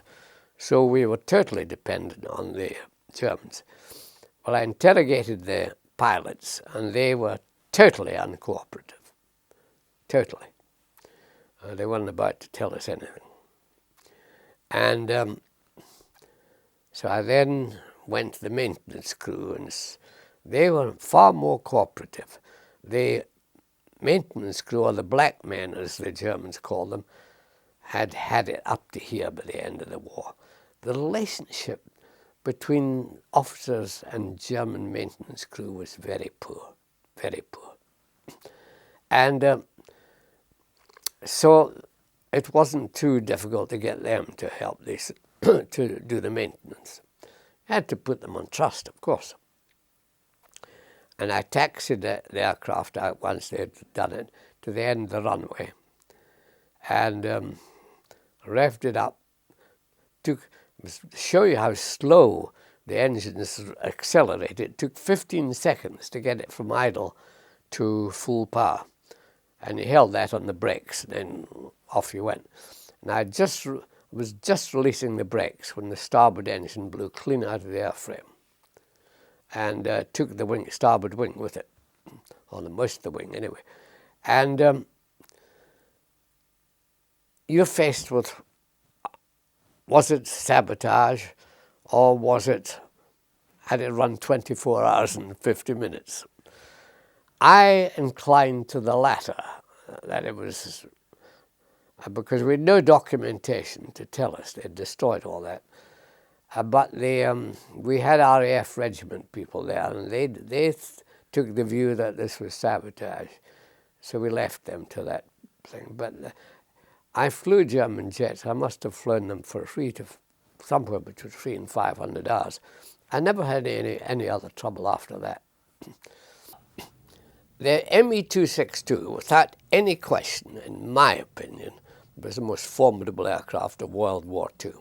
So we were totally dependent on the Germans. Well, I interrogated the pilots, and they were totally uncooperative. Totally. They weren't about to tell us anything. And so I then went to the maintenance crew, and they were far more cooperative. The maintenance crew, or the black men as the Germans call them, had it up to here by the end of the war. The relationship between officers and German maintenance crew was very poor, very poor. And so it wasn't too difficult to get them to help this, to do the maintenance. I had to put them on trust, of course. And I taxied the aircraft out once they had done it to the end of the runway, and revved it up. To show you how slow the engines accelerate, it took 15 seconds to get it from idle to full power. And you held that on the brakes, and then off you went. And I was just releasing the brakes when the starboard engine blew clean out of the airframe, and took the starboard wing with it, or most of the wing anyway. And you're faced with, was it sabotage, or had it run 24 hours and 50 minutes? I inclined to the latter, that it was, because we had no documentation to tell us they'd destroyed all that. But we had RAF regiment people there, and they took the view that this was sabotage, so we left them to that thing. But I flew German jets. I must have flown them for somewhere between 300 and 500 hours. I never had any other trouble after that. The Me-262, without any question, in my opinion, was the most formidable aircraft of World War II.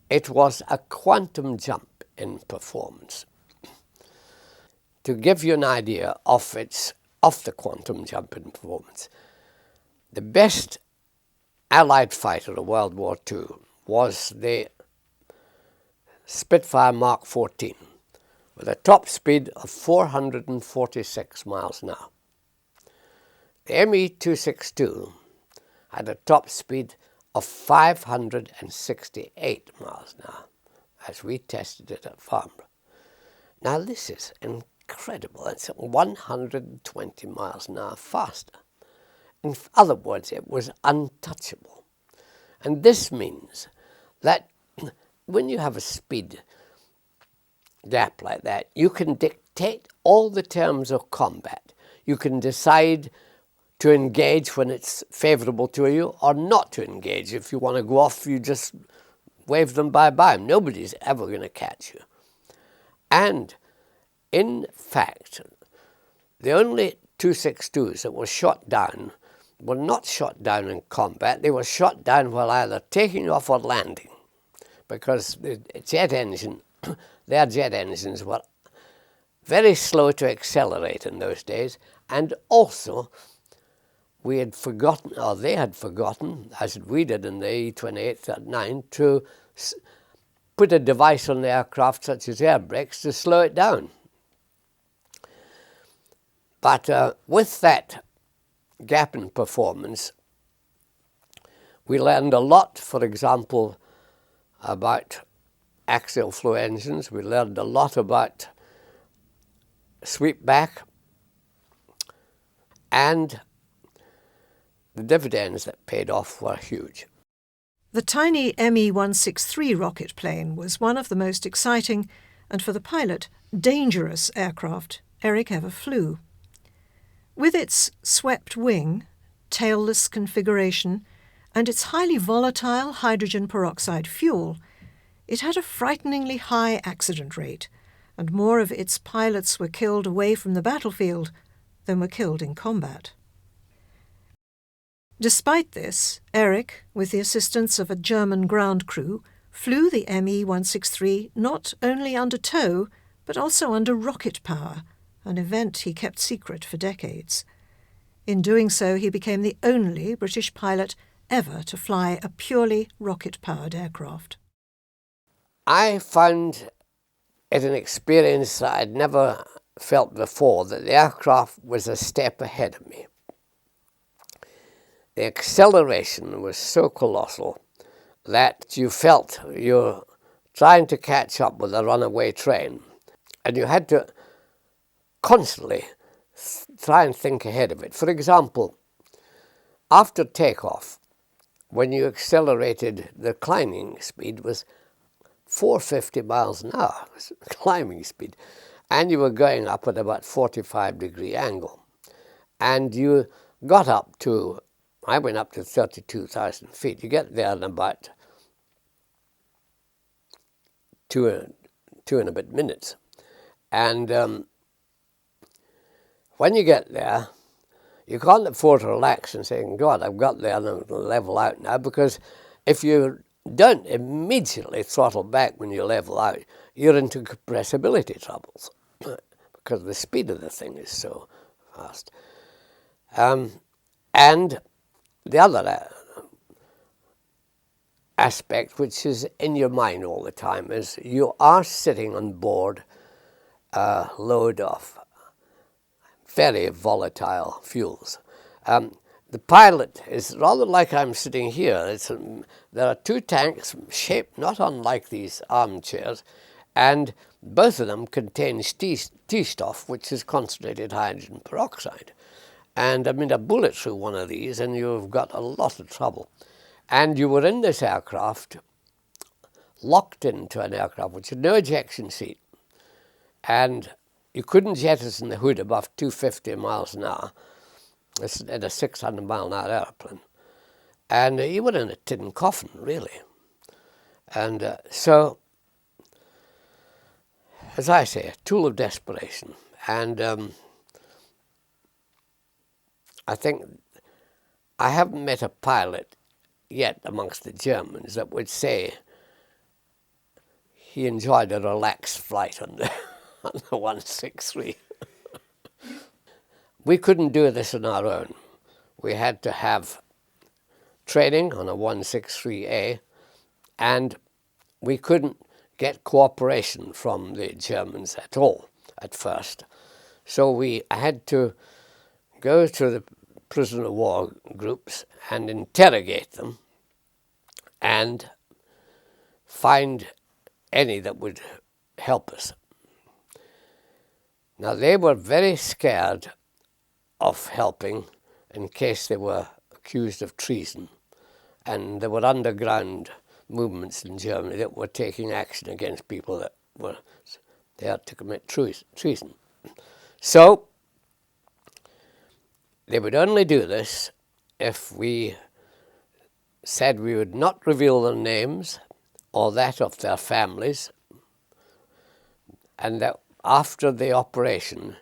It was a quantum jump in performance. To give you an idea of the quantum jump in performance, the best Allied fighter of World War II was the Spitfire Mark 14, with a top speed of 446 miles an hour. The Me-262 had a top speed of 568 miles an hour, as we tested it at Farnborough. Now this is incredible. It's 120 miles an hour faster. In other words, it was untouchable. And this means that when you have a speed gap like that, you can dictate all the terms of combat. You can decide to engage when it's favourable to you or not to engage. If you want to go off, you just wave them bye-bye. Nobody's ever going to catch you. And in fact, the only 262s that were shot down were not shot down in combat. They were shot down while either taking off or landing, because their jet engines were very slow to accelerate in those days, and also we had forgotten, or they had forgotten, as we did in the E-28-39, to put a device on the aircraft such as air brakes to slow it down. But with that gap in performance, we learned a lot, for example, about axial flow engines. We learned a lot about sweep back, and the dividends that paid off were huge. The tiny Me-163 rocket plane was one of the most exciting and, for the pilot, dangerous aircraft Eric ever flew. With its swept wing, tailless configuration, and its highly volatile hydrogen peroxide fuel, it had a frighteningly high accident rate, and more of its pilots were killed away from the battlefield than were killed in combat. Despite this, Eric, with the assistance of a German ground crew, flew the Me-163 not only under tow, but also under rocket power, an event he kept secret for decades. In doing so, he became the only British pilot ever to fly a purely rocket-powered aircraft. I found it an experience that I'd never felt before, that the aircraft was a step ahead of me. The acceleration was so colossal that you felt you're trying to catch up with a runaway train, and you had to constantly try and think ahead of it. For example, after takeoff, when you accelerated, the climbing speed was 450 miles an hour, climbing speed, and you were going up at about 45-degree angle. And you got up to, I went up to 32,000 feet. You get there in about two and a bit minutes. And when you get there, you can't afford to relax and say, God, I've got there and I'm going to level out now, because if you don't immediately throttle back when you level out, you're into compressibility troubles because the speed of the thing is so fast. And the other aspect, which is in your mind all the time, is you are sitting on board a load of very volatile fuels. The pilot is rather like I'm sitting here. There are two tanks shaped not unlike these armchairs, and both of them contain T-stuff, which is concentrated hydrogen peroxide. And I mean, a bullet through one of these and you've got a lot of trouble. And you were in this aircraft, locked into an aircraft which had no ejection seat, and you couldn't jettison the hood above 250 miles an hour. It's at a 600-mile-an-hour airplane. And you were in a tin coffin, really. And so, as I say, a tool of desperation. And I think I haven't met a pilot yet amongst the Germans that would say he enjoyed a relaxed flight on the, on the 163. We couldn't do this on our own. We had to have training on a 163A, and we couldn't get cooperation from the Germans at all at first. So we had to go to the prisoner of war groups and interrogate them and find any that would help us. Now, they were very scared of helping in case they were accused of treason, and there were underground movements in Germany that were taking action against people that were there to commit treason. So they would only do this if we said we would not reveal their names or that of their families, and that after the operation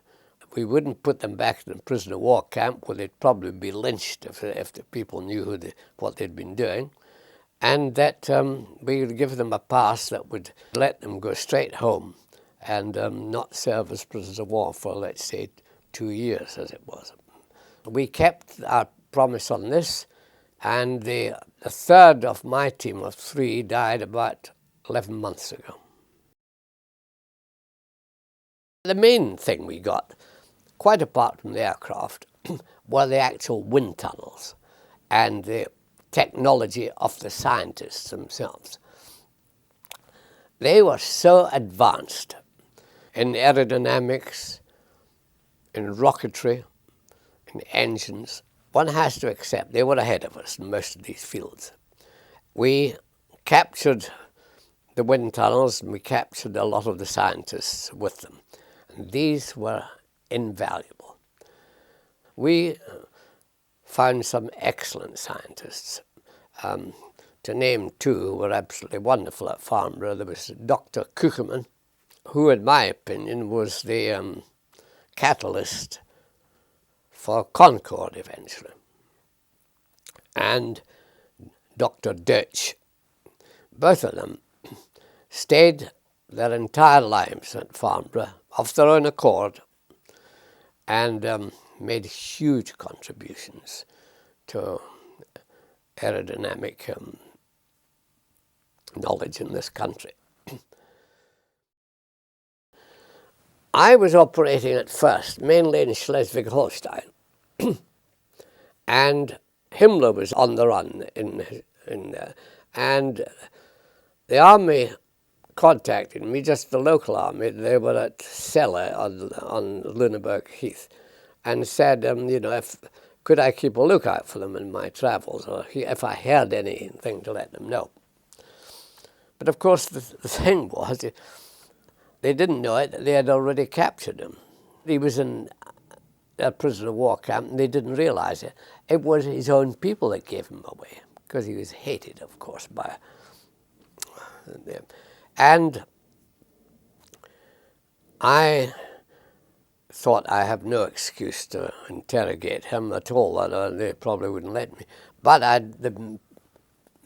we wouldn't put them back in the prisoner of war camp where they'd probably be lynched if the people knew what they'd been doing, and that we would give them a pass that would let them go straight home and not serve as prisoners of war for, let's say, 2 years as it was. We kept our promise on this, and the third of my team of 3 died about 11 months ago. The main thing we got, quite apart from the aircraft, were the actual wind tunnels and the technology of the scientists themselves. They were so advanced in aerodynamics, in rocketry, in engines. One has to accept they were ahead of us in most of these fields. We captured the wind tunnels and we captured a lot of the scientists with them. And these were invaluable. We found some excellent scientists. To name 2 who were absolutely wonderful at Farnborough, there was Dr. Kuckerman, who in my opinion was the catalyst for Concorde eventually, and Dr. Deutsch. Both of them stayed their entire lives at Farnborough of their own accord and made huge contributions to aerodynamic knowledge in this country. I was operating at first mainly in Schleswig-Holstein, and Himmler was on the run in there. And the army contacted me, just the local army. They were at Celle on Lüneburg Heath, and said, you know, could I keep a lookout for them in my travels, or if I heard anything to let them know. But of course, the thing was, they didn't know it. They had already captured him. He was in a prisoner of war camp, and they didn't realize it. It was his own people that gave him away, because he was hated, of course, by them. And I thought I have no excuse to interrogate him at all. They probably wouldn't let me. But the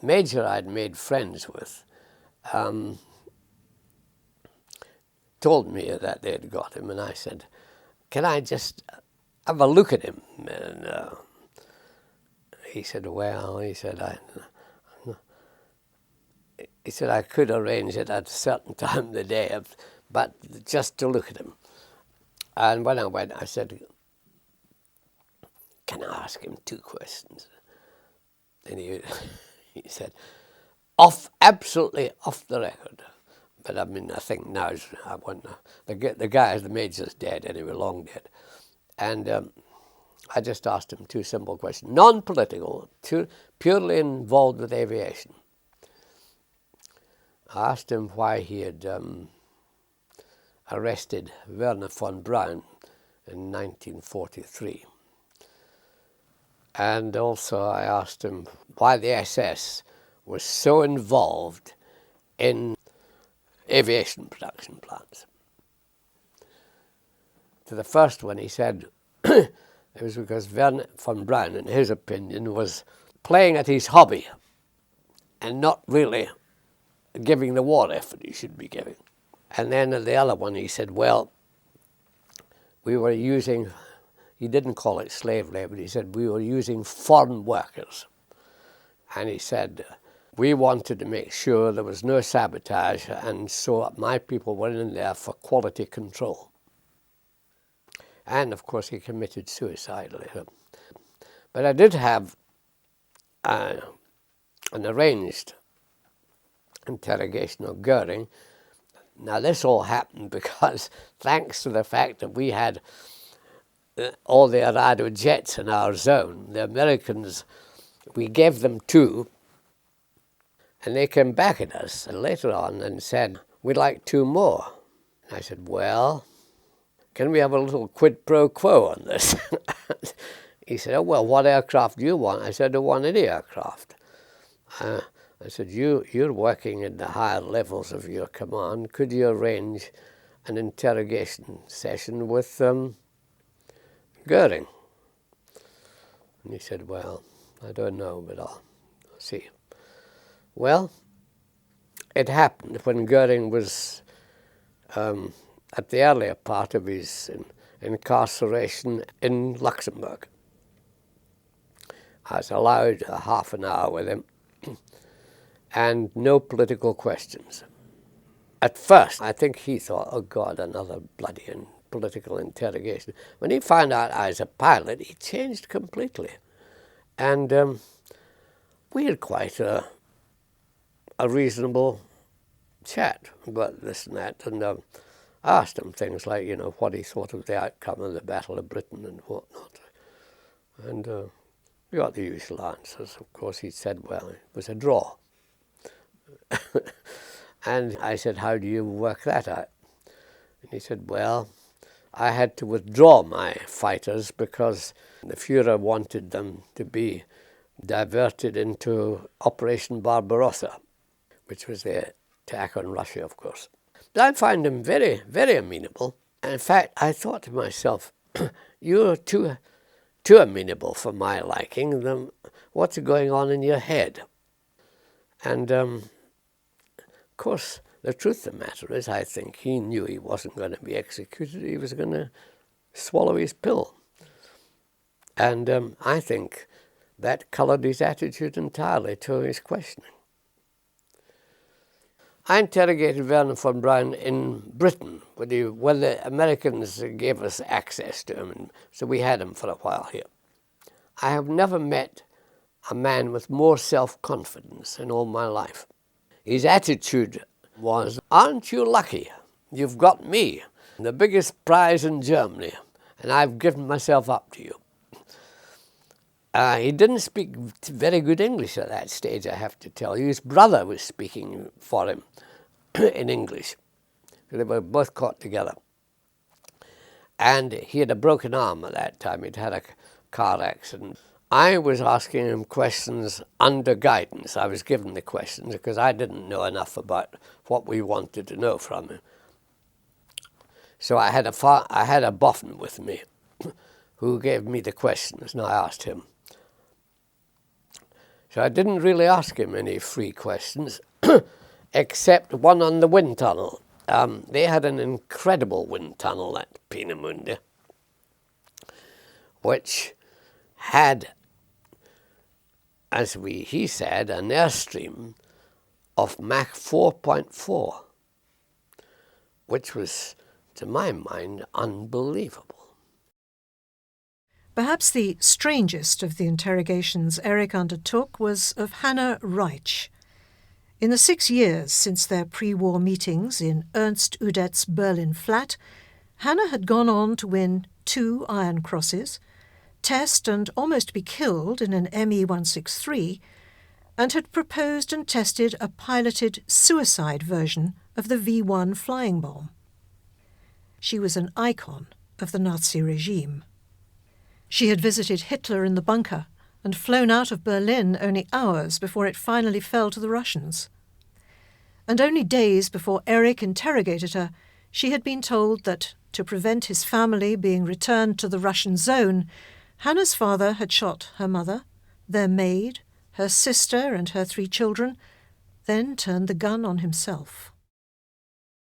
major I'd made friends with told me that they'd got him, and I said, can I just have a look at him? And he said, well, he said, I could arrange it at a certain time of the day, but just to look at him. And when I went, I said, can I ask him 2 questions? And he said, absolutely off the record. But I mean, I think now I wouldn't. The guy, the major's dead anyway, long dead. And I just asked him 2 simple questions, non-political, purely involved with aviation. I asked him why he had arrested Wernher von Braun in 1943. And also I asked him why the SS was so involved in aviation production plants. To the first one he said, It was because Wernher von Braun, in his opinion, was playing at his hobby and not really giving the war effort he should be giving. And then the other one, he said, well, we were using, he didn't call it slave labor, he said we were using foreign workers. And he said, we wanted to make sure there was no sabotage, and so my people were in there for quality control. And of course he committed suicide later. But I did have an arranged interrogation of Goering. Now this all happened because, thanks to the fact that we had all the Arado jets in our zone, the Americans, we gave them 2, and they came back at us later on and said, we'd like 2 more. And I said, well, can we have a little quid pro quo on this? He said, oh, well, what aircraft do you want? I said, I don't want any aircraft. I said, you're working in the higher levels of your command. Could you arrange an interrogation session with Goering? And he said, well, I don't know, but I'll see. Well, it happened when Goering was at the earlier part of his incarceration in Luxembourg. I was allowed a half an hour with him, and no political questions. At first, I think he thought, oh God, another bloody political interrogation. When he found out I was a pilot, he changed completely. And we had quite a reasonable chat about this and that, and I asked him things like, you know, what he thought of the outcome of the Battle of Britain and whatnot. And we got the usual answers. Of course, he said, well, it was a draw. And I said, how do you work that out? And he said, well, I had to withdraw my fighters because the Fuhrer wanted them to be diverted into Operation Barbarossa, which was the attack on Russia, of course. But I found him very, very amenable. And in fact, I thought to myself, you're too amenable for my liking. What's going on in your head? And of course, the truth of the matter is, I think he knew he wasn't going to be executed. He was going to swallow his pill. And I think that coloured his attitude entirely to his questioning. I interrogated Wernher von Braun in Britain when the Americans gave us access to him, and so we had him for a while here. I have never met a man with more self-confidence in all my life. His attitude was, aren't you lucky? You've got me, the biggest prize in Germany, and I've given myself up to you. He didn't speak very good English at that stage, I have to tell you. His brother was speaking for him in English. They were both caught together. And he had a broken arm at that time. He'd had a car accident. I was asking him questions under guidance. I was given the questions because I didn't know enough about what we wanted to know from him. So I had a boffin with me who gave me the questions, and I asked him. So I didn't really ask him any free questions, except one on the wind tunnel. They had an incredible wind tunnel at Peenemünde, which had, as he said, an airstream of Mach 4.4, which was, to my mind, unbelievable. Perhaps the strangest of the interrogations Eric undertook was of Hannah Reitsch. In the 6 years since their pre-war meetings in Ernst Udet's Berlin flat, Hannah had gone on to win 2 Iron Crosses, test and almost be killed in an Me-163, and had proposed and tested a piloted suicide version of the V-1 flying bomb. She was an icon of the Nazi regime. She had visited Hitler in the bunker and flown out of Berlin only hours before it finally fell to the Russians. And only days before Eric interrogated her, she had been told that, to prevent his family being returned to the Russian zone, Hannah's father had shot her mother, their maid, her sister and her 3 children, then turned the gun on himself.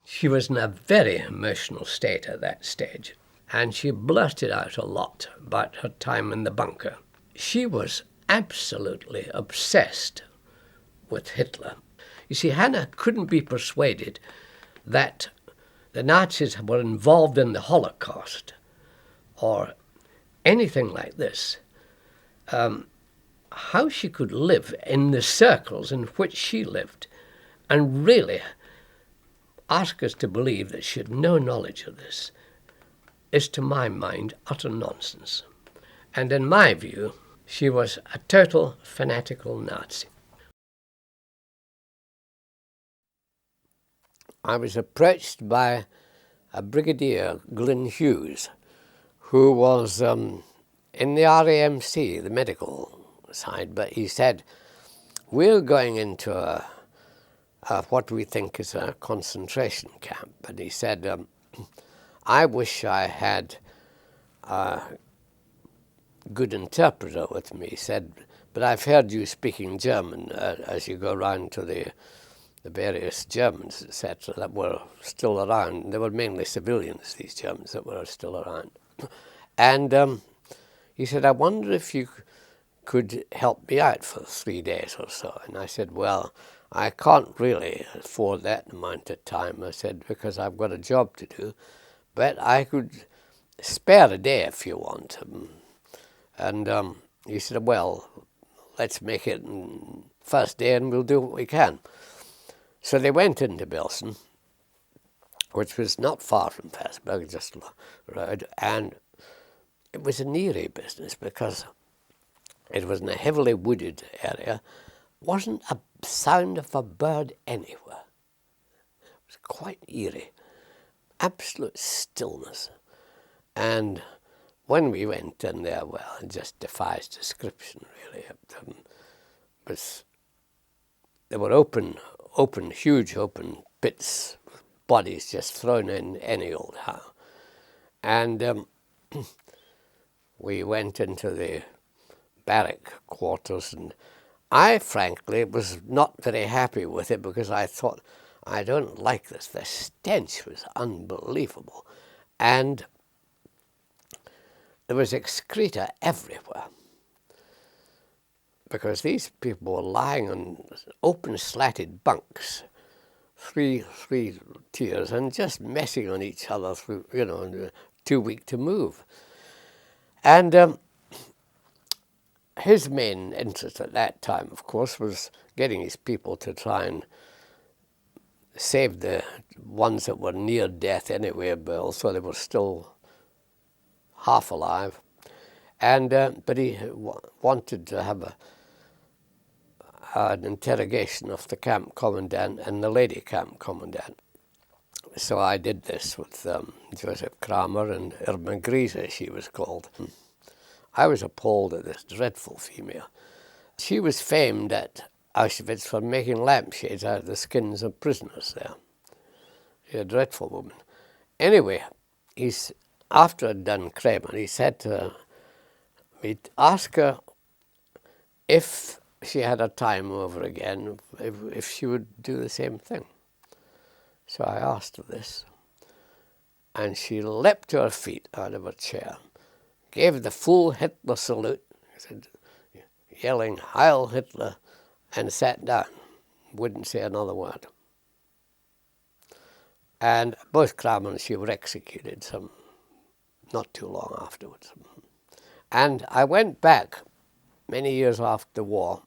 She was in a very emotional state at that stage, and she blurted out a lot about her time in the bunker. She was absolutely obsessed with Hitler. You see, Hannah couldn't be persuaded that the Nazis were involved in the Holocaust or anything like this. How she could live in the circles in which she lived and really ask us to believe that she had no knowledge of this is, to my mind, utter nonsense. And in my view, she was a total fanatical Nazi. I was approached by a Brigadier, Glyn Hughes, who was in the RAMC, the medical side, but he said, we're going into what we think is a concentration camp. And he said, I wish I had a good interpreter with me. He said, but I've heard you speaking German as you go around to the various Germans, etc., that were still around. They were mainly civilians, these Germans, that were still around. And he said, I wonder if you could help me out for 3 days or so. And I said, well, I can't really afford that amount of time. I said, because I've got a job to do, but I could spare a day if you want. And he said, well, let's make it first day and we'll do what we can. So they went into Belsen, which was not far from Fassberg, just road, and it was an eerie business because it was in a heavily wooded area. Wasn't a sound of a bird anywhere. It was quite eerie. Absolute stillness. And when we went in there, well, it just defies description, really. There were huge open pits, bodies just thrown in any old how. And we went into the barrack quarters, and I, frankly, was not very happy with it because I thought, I don't like this. The stench was unbelievable. And there was excreta everywhere because these people were lying on open slatted bunks, three tiers, and just messing on each other through, too weak to move. And his main interest at that time, of course, was getting his people to try and save the ones that were near death anyway, but also they were still half alive. And but he wanted to have an interrogation of the camp commandant and the lady camp commandant. So I did this with Joseph Kramer and Irma Griese, she was called. I was appalled at this dreadful female. She was famed at Auschwitz for making lampshades out of the skins of prisoners there. She's a dreadful woman. Anyway, after I'd done Kramer, he said to her, we'd ask her if she had her time over again, if she would do the same thing. So I asked her this, and she leapt to her feet out of her chair, gave the full Hitler salute, said, yelling, Heil Hitler, and sat down, wouldn't say another word. And both Kramer and she were executed not too long afterwards. And I went back many years after the war,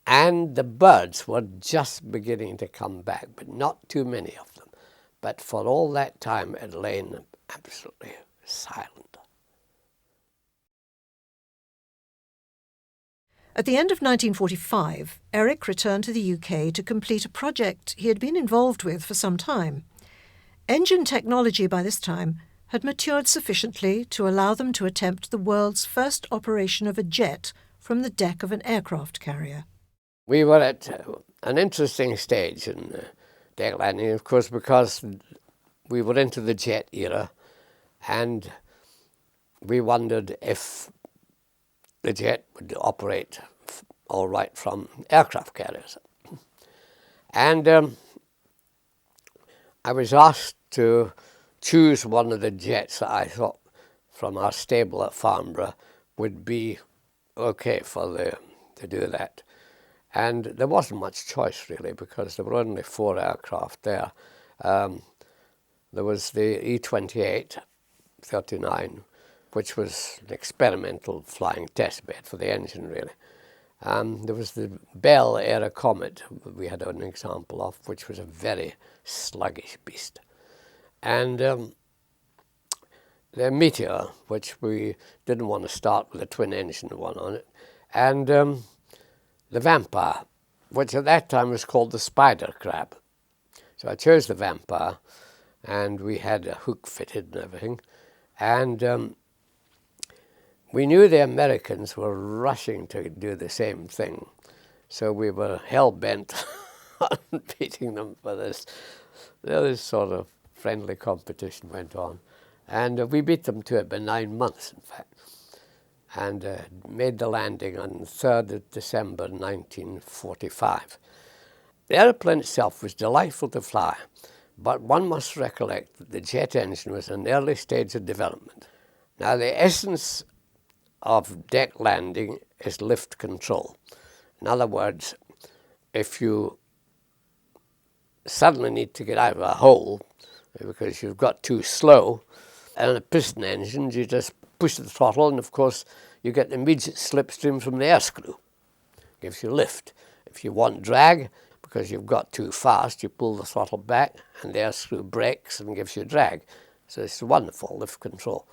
and the birds were just beginning to come back, but not too many of them. But for all that time, it had lain absolutely silent. At the end of 1945, Eric returned to the UK to complete a project he had been involved with for some time. Engine technology by this time had matured sufficiently to allow them to attempt the world's first operation of a jet from the deck of an aircraft carrier. We were at an interesting stage in deck landing, of course, because we were into the jet era, and we wondered if the jet would operate all right from aircraft carriers. And I was asked to choose one of the jets that I thought from our stable at Farnborough would be okay to do that. And there wasn't much choice really, because there were only 4 aircraft there. There was the E-28-39, which was an experimental flying test bed for the engine really. There was the Bell Air Comet we had an example of, which was a very sluggish beast. And the Meteor, which we didn't want to start with a twin-engine one on it. And the Vampire, which at that time was called the Spider Crab. So I chose the Vampire, and we had a hook fitted and everything. And we knew the Americans were rushing to do the same thing. So we were hell-bent on beating them for this. This sort of friendly competition went on. And we beat them to it by 9 months, in fact. And made the landing on the 3rd of December 1945. The aeroplane itself was delightful to fly, but one must recollect that the jet engine was an early stage of development. Now, the essence of deck landing is lift control. In other words, if you suddenly need to get out of a hole because you've got too slow, and a piston engine, you just push the throttle, and of course you get immediate slipstream from the air screw. Gives you lift. If you want drag, because you've got too fast, you pull the throttle back and the air screw brakes and gives you drag. So it's wonderful lift control.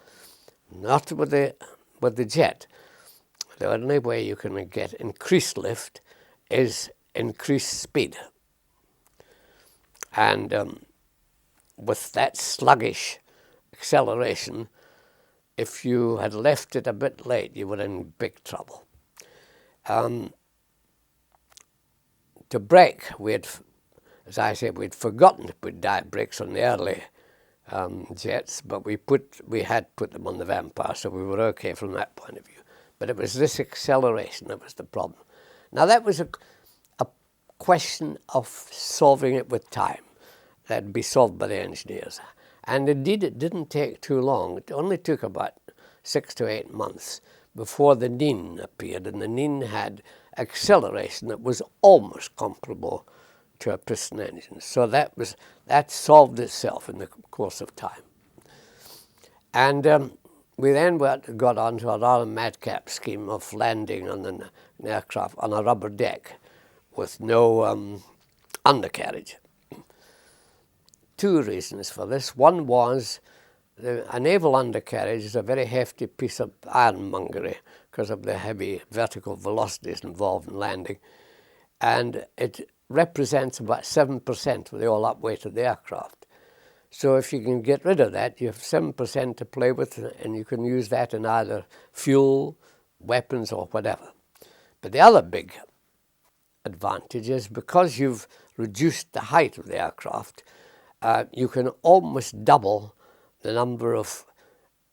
Not with the jet. The only way you can get increased lift is increased speed. And with that sluggish acceleration, if you had left it a bit late, you were in big trouble. To brake, as I said, we'd forgotten to put dive brakes on the early jets, but we had put them on the Vampire, so we were okay from that point of view. But it was this acceleration that was the problem. Now that was a question of solving it with time. That'd be solved by the engineers. And indeed it didn't take too long. It only took about 6 to 8 months before the Nin appeared, and the Nin had acceleration that was almost comparable to a piston engine. So that solved itself in the course of time. And we then got onto a rather madcap scheme of landing on an aircraft on a rubber deck with no undercarriage. 2 reasons for this. One was a naval undercarriage is a very hefty piece of ironmongery because of the heavy vertical velocities involved in landing, and it represents about 7% of the all-up weight of the aircraft. So if you can get rid of that, you have 7% to play with, and you can use that in either fuel, weapons, or whatever. But the other big advantage is because you've reduced the height of the aircraft, you can almost double the number of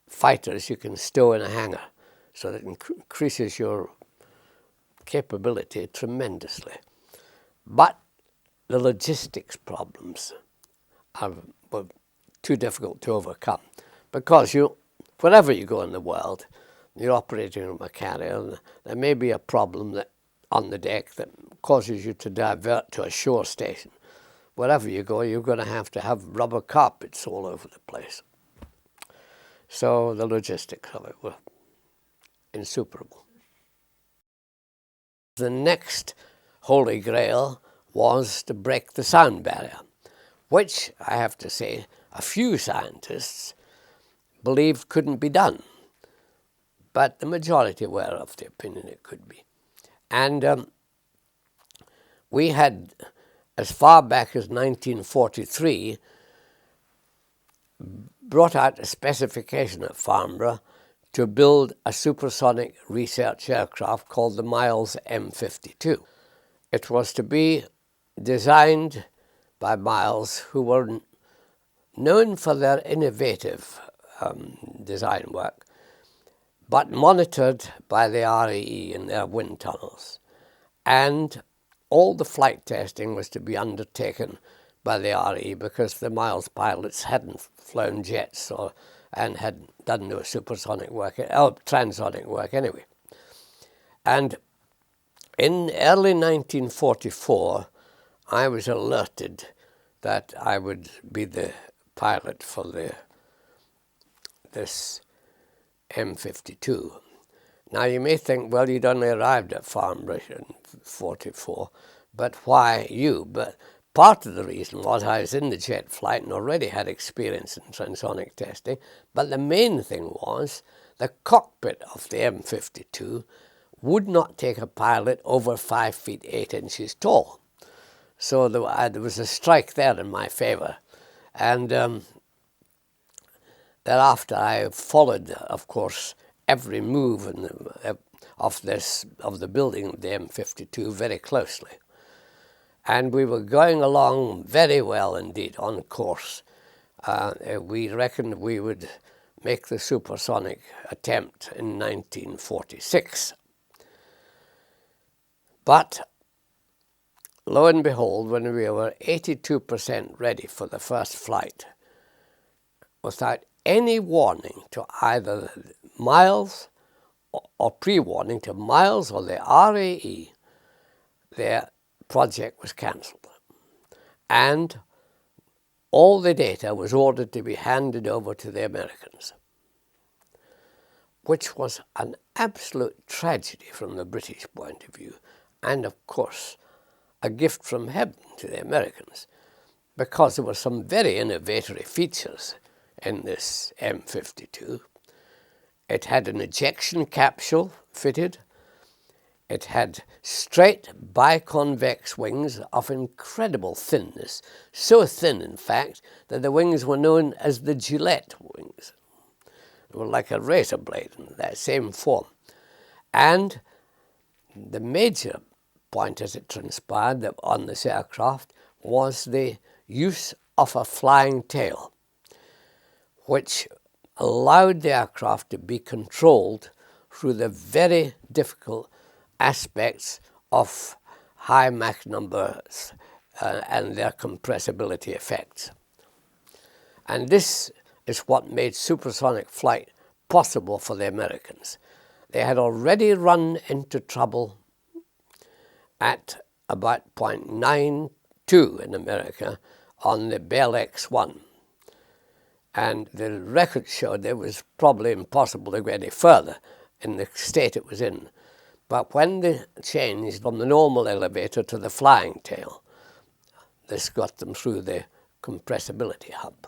fighters you can stow in a hangar. So that increases your capability tremendously. But the logistics problems were too difficult to overcome, because wherever you go in the world, you're operating on a carrier, and there may be a problem on the deck that causes you to divert to a shore station. Wherever you go, you're going to have rubber carpets all over the place. So the logistics of it were insuperable. The next holy grail was to break the sound barrier, which, I have to say, a few scientists believed couldn't be done, but the majority were of the opinion it could be. And we had, as far back as 1943, brought out a specification at Farnborough to build a supersonic research aircraft called the Miles M52. It was to be designed by Miles, who were known for their innovative design work, but monitored by the RAE in their wind tunnels. And all the flight testing was to be undertaken by the RAE because the Miles pilots hadn't flown jets and had done no supersonic work, or transonic work anyway. And in early 1944, I was alerted that I would be the pilot for this M52. Now you may think, well, you'd only arrived at Farnborough in 44, but why you? But part of the reason was I was in the jet flight and already had experience in transonic testing, but the main thing was the cockpit of the M52 would not take a pilot over 5 feet 8 inches tall. So there was a strike there in my favour. And thereafter I followed, of course, every move of the building of the M52 very closely. And we were going along very well indeed, on course. We reckoned we would make the supersonic attempt in 1946. But lo and behold, when we were 82% ready for the first flight, without any warning to either Miles or pre-warning to Miles or the RAE, their project was cancelled. And all the data was ordered to be handed over to the Americans, which was an absolute tragedy from the British point of view, and of course a gift from heaven to the Americans, because there were some very innovatory features in this M52. It had an ejection capsule fitted. It had straight biconvex wings of incredible thinness, so thin in fact that the wings were known as the Gillette wings. They were like a razor blade in that same form. And the major point, as it transpired, that on this aircraft was the use of a flying tail, which allowed the aircraft to be controlled through the very difficult aspects of high Mach numbers and their compressibility effects. And this is what made supersonic flight possible for the Americans. They had already run into trouble at about 0.92 in America on the Bell X-1. And the record showed it was probably impossible to go any further in the state it was in. But when they changed from the normal elevator to the flying tail, this got them through the compressibility hump.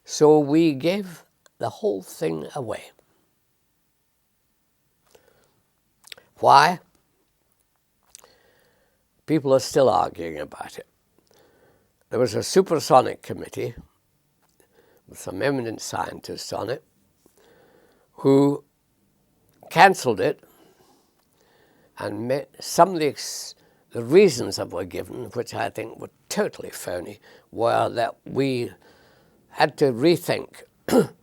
So we gave the whole thing away. Why? People are still arguing about it. There was a supersonic committee with some eminent scientists on it who cancelled it, and some of the reasons that were given, which I think were totally phony, were that we had to rethink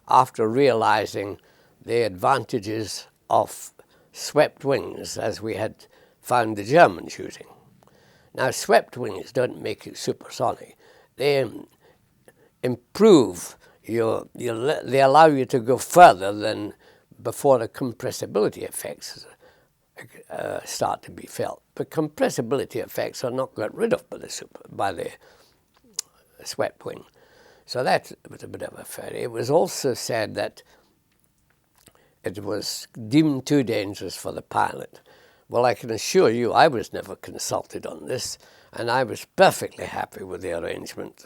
after realizing the advantages of swept wings as we had found the Germans using. Now, swept wings don't make you supersonic. They improve they allow you to go further than before the compressibility effects start to be felt. But compressibility effects are not got rid of by the swept wing. So that was a bit of a failure. It was also said that it was deemed too dangerous for the pilot. Well, I can assure you I was never consulted on this, and I was perfectly happy with the arrangement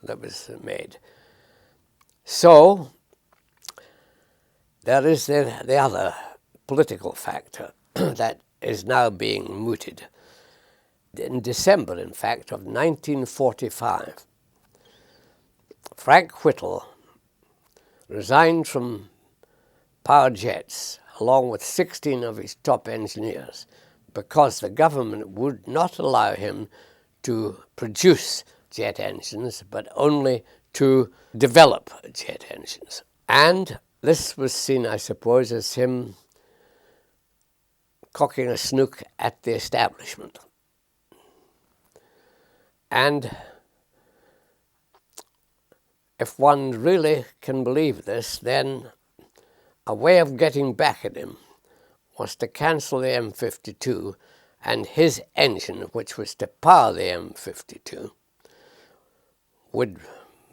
that was made. So there is the other political factor that is now being mooted. In December, in fact, of 1945, Frank Whittle resigned from Power Jets along with 16 of his top engineers because the government would not allow him to produce jet engines, but only to develop jet engines. And this was seen, I suppose, as him cocking a snook at the establishment. And if one really can believe this, then a way of getting back at him was to cancel the M52, and his engine, which was to power the M52, would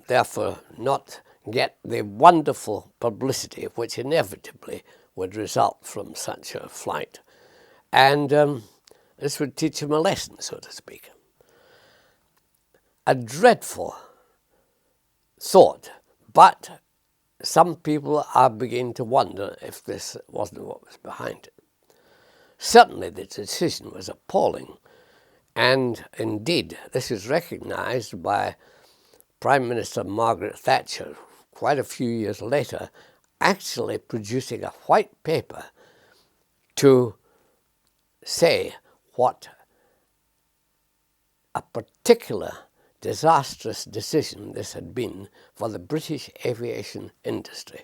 therefore not get the wonderful publicity which inevitably would result from such a flight. And this would teach him a lesson, so to speak. A dreadful thought, but some people are beginning to wonder if this wasn't what was behind it. Certainly the decision was appalling, and indeed this is recognised by Prime Minister Margaret Thatcher quite a few years later, actually producing a white paper to say what a particular disastrous decision this had been for the British aviation industry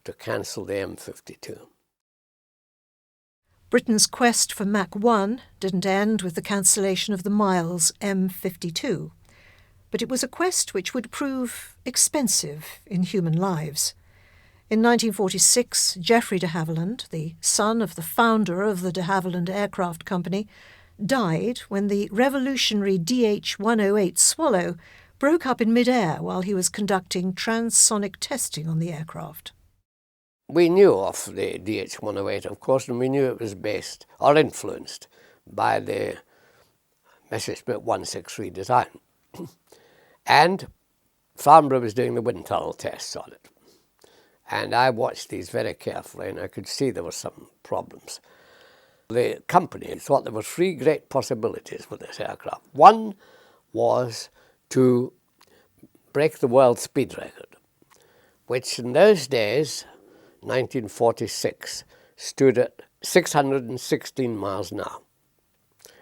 to cancel the M52. Britain's quest for Mach 1 didn't end with the cancellation of the Miles M52, but it was a quest which would prove expensive in human lives. In 1946, Geoffrey de Havilland, the son of the founder of the de Havilland Aircraft Company, died when the revolutionary DH-108 Swallow broke up in mid-air while he was conducting transonic testing on the aircraft. We knew of the DH-108, of course, and we knew it was based or influenced by the Messerschmitt 163 design. And Farnborough was doing the wind tunnel tests on it. And I watched these very carefully, and I could see there were some problems. The company thought there were three great possibilities with this aircraft. One was to break the world speed record, which in those days, 1946, stood at 616 miles an hour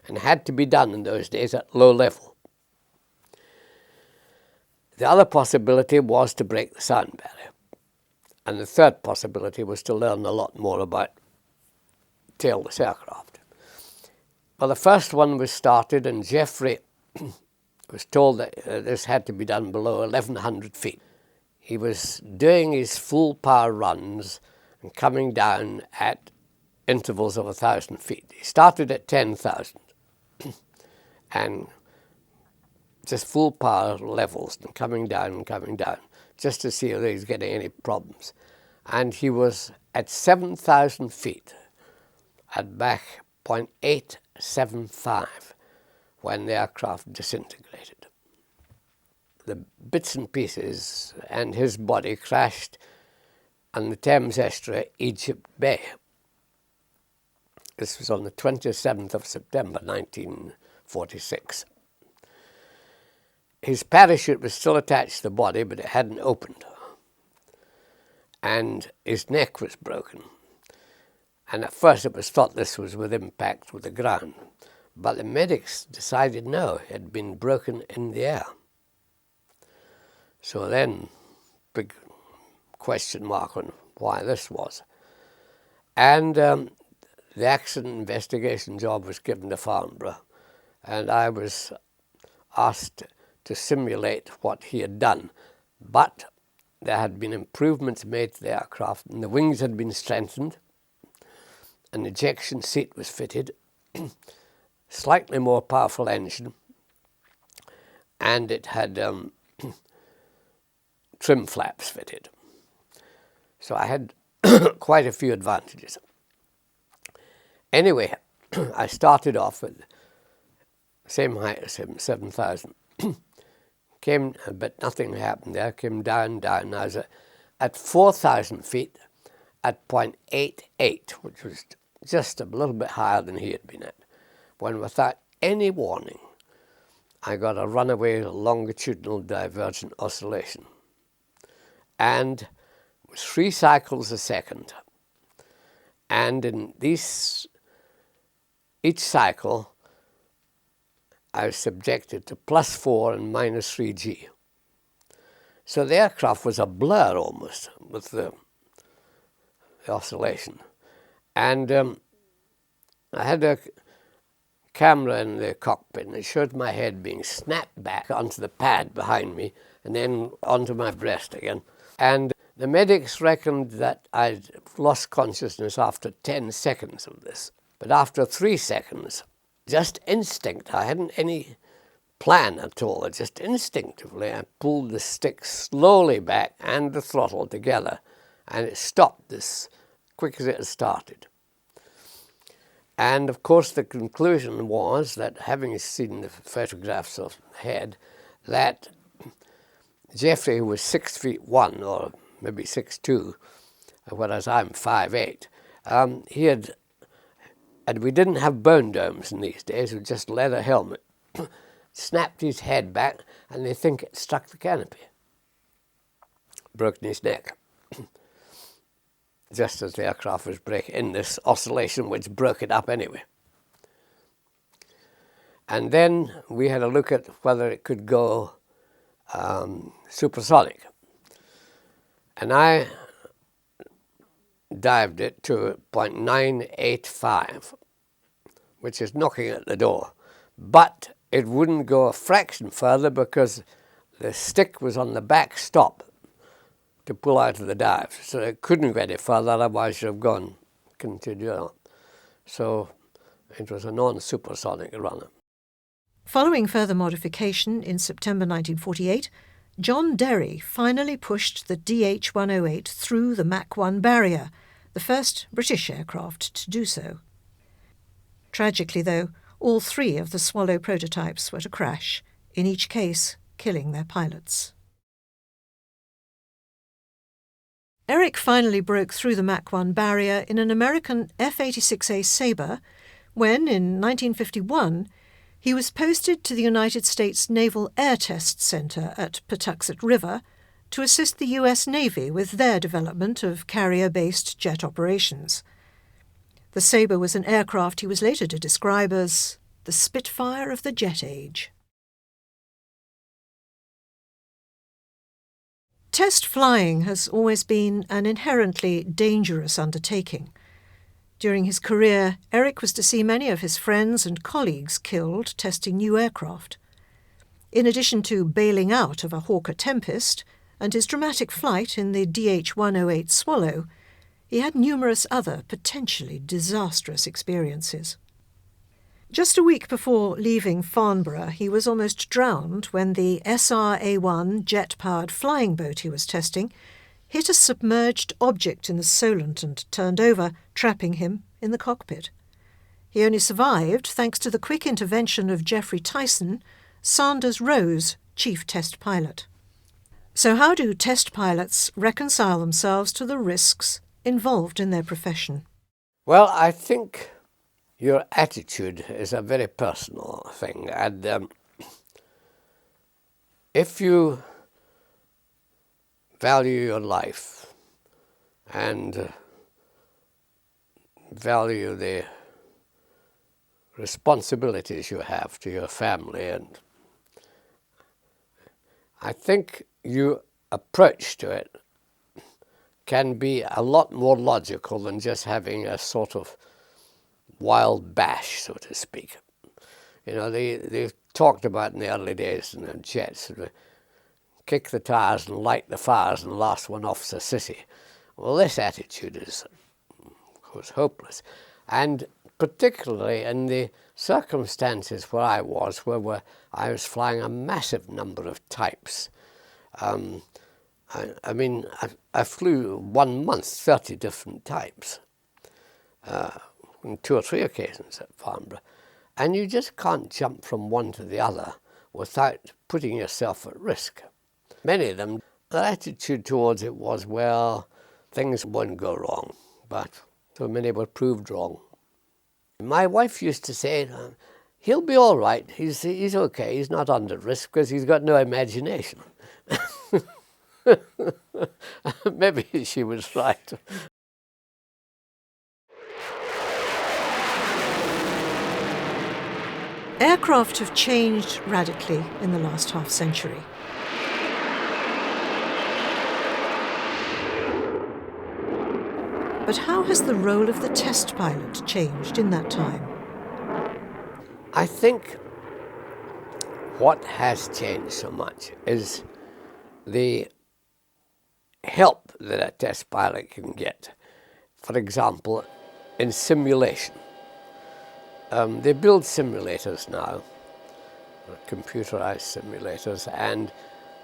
and had to be done in those days at low level. The other possibility was to break the sound barrier. And the third possibility was to learn a lot more about tailless aircraft. Well, the first one was started, and Geoffrey was told that this had to be done below 1,100 feet. He was doing his full power runs and coming down at intervals of 1,000 feet. He started at 10,000 and just full power levels and coming down, just to see whether he's getting any problems. And he was at 7,000 feet at Mach 0.875 when the aircraft disintegrated. The bits and pieces and his body crashed on the Thames estuary, Egypt Bay. This was on the 27th of September 1946. His parachute was still attached to the body, but it hadn't opened. And his neck was broken. And at first it was thought this was with impact with the ground. But the medics decided no, it had been broken in the air. So then, big question mark on why this was. And the accident investigation job was given to Farnborough, and I was asked to simulate what he had done. But there had been improvements made to the aircraft, and the wings had been strengthened, an ejection seat was fitted, slightly more powerful engine, and it had trim flaps fitted. So I had quite a few advantages. Anyway, I started off with the same height as him, 7,000. But nothing happened there, came down. I was at 4,000 feet at 0.88, which was just a little bit higher than he had been at, when without any warning, I got a runaway longitudinal divergent oscillation. And it was 3 cycles a second. And in each cycle, I was subjected to +4 and -3G. So the aircraft was a blur almost with the oscillation. And I had a camera in the cockpit and it showed my head being snapped back onto the pad behind me and then onto my breast again. And the medics reckoned that I'd lost consciousness after 10 seconds of this. But after 3 seconds, just instinct, I hadn't any plan at all, just instinctively I pulled the stick slowly back and the throttle together, and it stopped as quick as it had started. And of course the conclusion was that, having seen the photographs of the head, that Jeffrey, who was 6'1" or maybe 6'2", whereas I'm 5'8", he had, and we didn't have bone domes in these days, it was just leather helmet, snapped his head back, and they think it struck the canopy, broken his neck. Just as the aircraft was breaking in this oscillation, which broke it up anyway. And then we had a look at whether it could go supersonic. And I dived it to 0.985, which is knocking at the door. But it wouldn't go a fraction further because the stick was on the back stop to pull out of the dive. So it couldn't go any further, otherwise it would have continued on. So it was a non-supersonic runner. Following further modification in September 1948, John Derry finally pushed the DH-108 through the Mach 1 barrier, the first British aircraft to do so. Tragically, though, all 3 of the Swallow prototypes were to crash, in each case killing their pilots. Eric finally broke through the Mach 1 barrier in an American F-86A Sabre when, in 1951, he was posted to the United States Naval Air Test Center at Patuxent River to assist the U.S. Navy with their development of carrier-based jet operations. The Sabre was an aircraft he was later to describe as the Spitfire of the jet age. Test flying has always been an inherently dangerous undertaking. During his career, Eric was to see many of his friends and colleagues killed testing new aircraft. In addition to bailing out of a Hawker Tempest and his dramatic flight in the DH-108 Swallow, he had numerous other potentially disastrous experiences. Just a week before leaving Farnborough, he was almost drowned when the SR-A1 jet-powered flying boat he was testing hit a submerged object in the Solent and turned over, trapping him in the cockpit. He only survived thanks to the quick intervention of Geoffrey Tyson, Sanders Rose, chief test pilot. So how do test pilots reconcile themselves to the risks involved in their profession? Well, I think your attitude is a very personal thing, and if you value your life and value the responsibilities you have to your family, and I think your approach to it can be a lot more logical than just having a sort of wild bash, so to speak. You know, they talked about in the early days in the jets, kick the tires and light the fires and last one off's a city. Well, this attitude is, of course, hopeless. And particularly in the circumstances where I was, where I was flying a massive number of types. I mean, I flew 1 month, 30 different types. On 2 or 3 occasions at Farnborough, and you just can't jump from one to the other without putting yourself at risk. Many of them, their attitude towards it was, well, things won't go wrong, but so many were proved wrong. My wife used to say, he'll be all right, he's okay, he's not under risk because he's got no imagination. Maybe she was right. Aircraft have changed radically in the last half-century. But how has the role of the test pilot changed in that time? I think what has changed so much is the help that a test pilot can get. For example, in simulation. They build simulators now, computerized simulators, and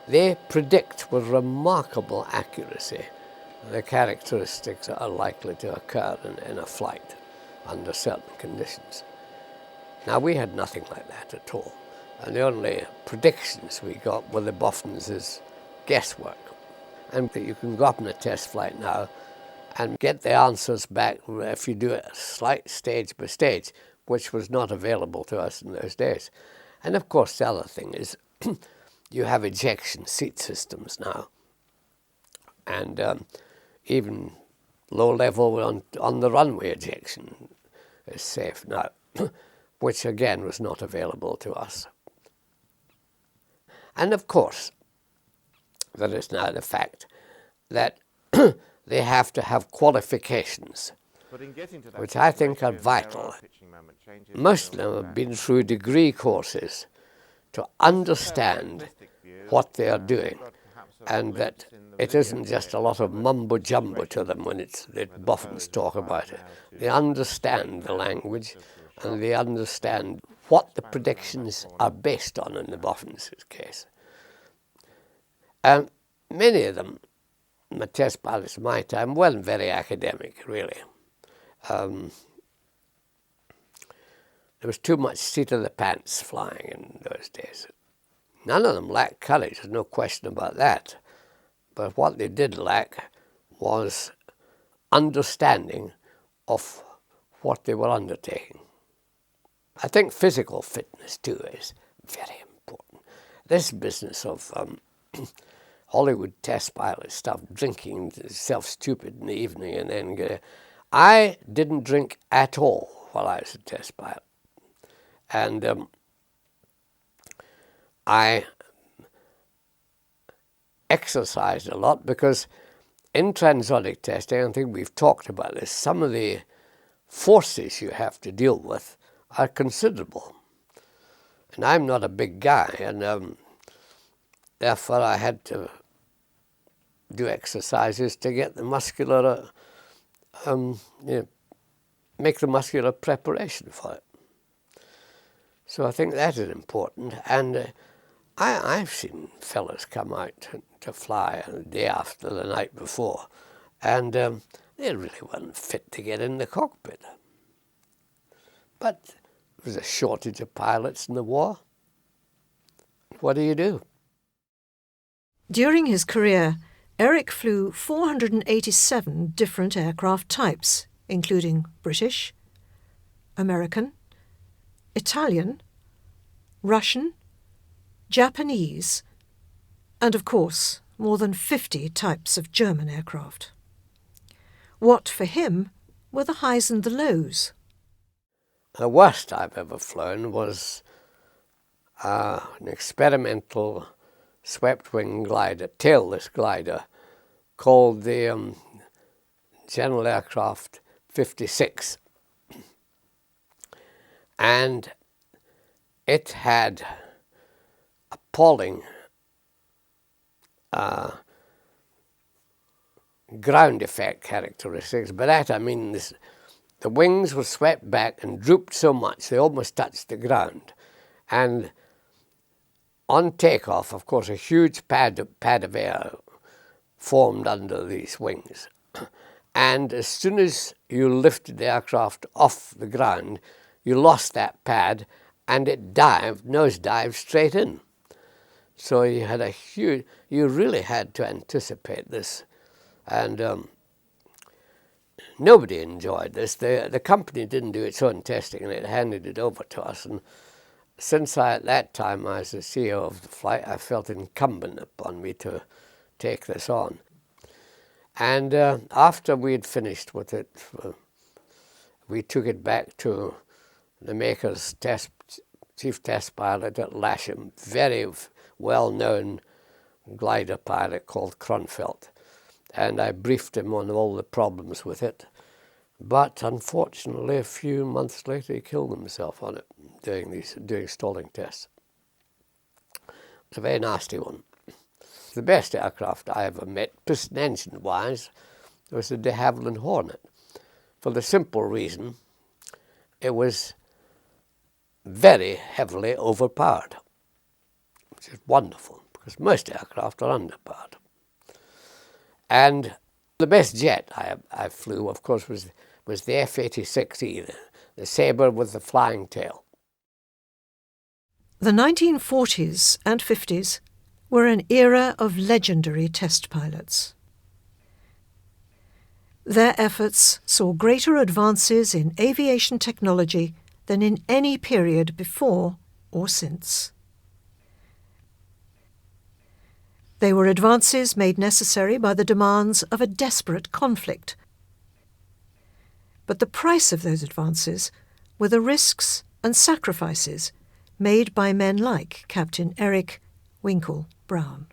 they predict with remarkable accuracy the characteristics that are likely to occur in a flight under certain conditions. Now, we had nothing like that at all, and the only predictions we got were the Boffins' guesswork. And you can go up on a test flight now and get the answers back if you do it slight stage by stage, which was not available to us in those days. And of course, the other thing is you have ejection seat systems now, and even low level on the runway ejection is safe now, which again was not available to us. And of course, there is now the fact that they have to have qualifications, which I think are vital. Most of them have been through degree courses to understand what they are doing, and that it isn't just a lot of mumbo-jumbo to them when the Boffins talk about it. They understand the language, and they understand what the predictions are based on in the Boffins' case. Many of them, the test pilots of my time, weren't very academic, really. There was too much seat-of-the-pants flying in those days. None of them lacked courage, there's no question about that. But what they did lack was understanding of what they were undertaking. I think physical fitness, too, is very important. This business of Hollywood test pilot stuff, drinking yourself stupid in the evening and then I didn't drink at all while I was a test pilot. And I exercised a lot because in transonic testing, I think we've talked about this, some of the forces you have to deal with are considerable. And I'm not a big guy, and therefore I had to do exercises to get the muscular, make the muscular preparation for it. So I think that is important. And I've seen fellas come out to fly the day after the night before, and they really weren't fit to get in the cockpit. But there was a shortage of pilots in the war. What do you do? During his career, Eric flew 487 different aircraft types, including British, American, Italian, Russian, Japanese, and of course, more than 50 types of German aircraft. What, for him, were the highs and the lows? The worst I've ever flown was an experimental swept-wing glider, tailless glider, called the General Aircraft 56. And it had appalling ground effect characteristics. By that I mean the wings were swept back and drooped so much they almost touched the ground. And on takeoff, of course, a huge pad of air formed under these wings. And as soon as you lifted the aircraft off the ground, you lost that pad and it nosedived straight in. So you had you really had to anticipate this. And nobody enjoyed this. The company didn't do its own testing and it handed it over to us. And since at that time I was the CEO of the flight, I felt incumbent upon me to take this on. And after we had finished with it, we took it back to the maker's chief test pilot at Lasham, very well-known glider pilot called Kronfeldt. And I briefed him on all the problems with it. But unfortunately, a few months later, he killed himself on it, doing months later, he killed himself on it, doing stalling tests. It's a very nasty one. The best aircraft I ever met, piston engine-wise, was the de Havilland Hornet, for the simple reason it was very heavily overpowered, which is wonderful, because most aircraft are underpowered. And the best jet I flew, of course, was the F-86E, the Sabre with the flying tail. The 1940s and 50s were an era of legendary test pilots. Their efforts saw greater advances in aviation technology than in any period before or since. They were advances made necessary by the demands of a desperate conflict. But the price of those advances were the risks and sacrifices made by men like Captain Eric Winkle Brown.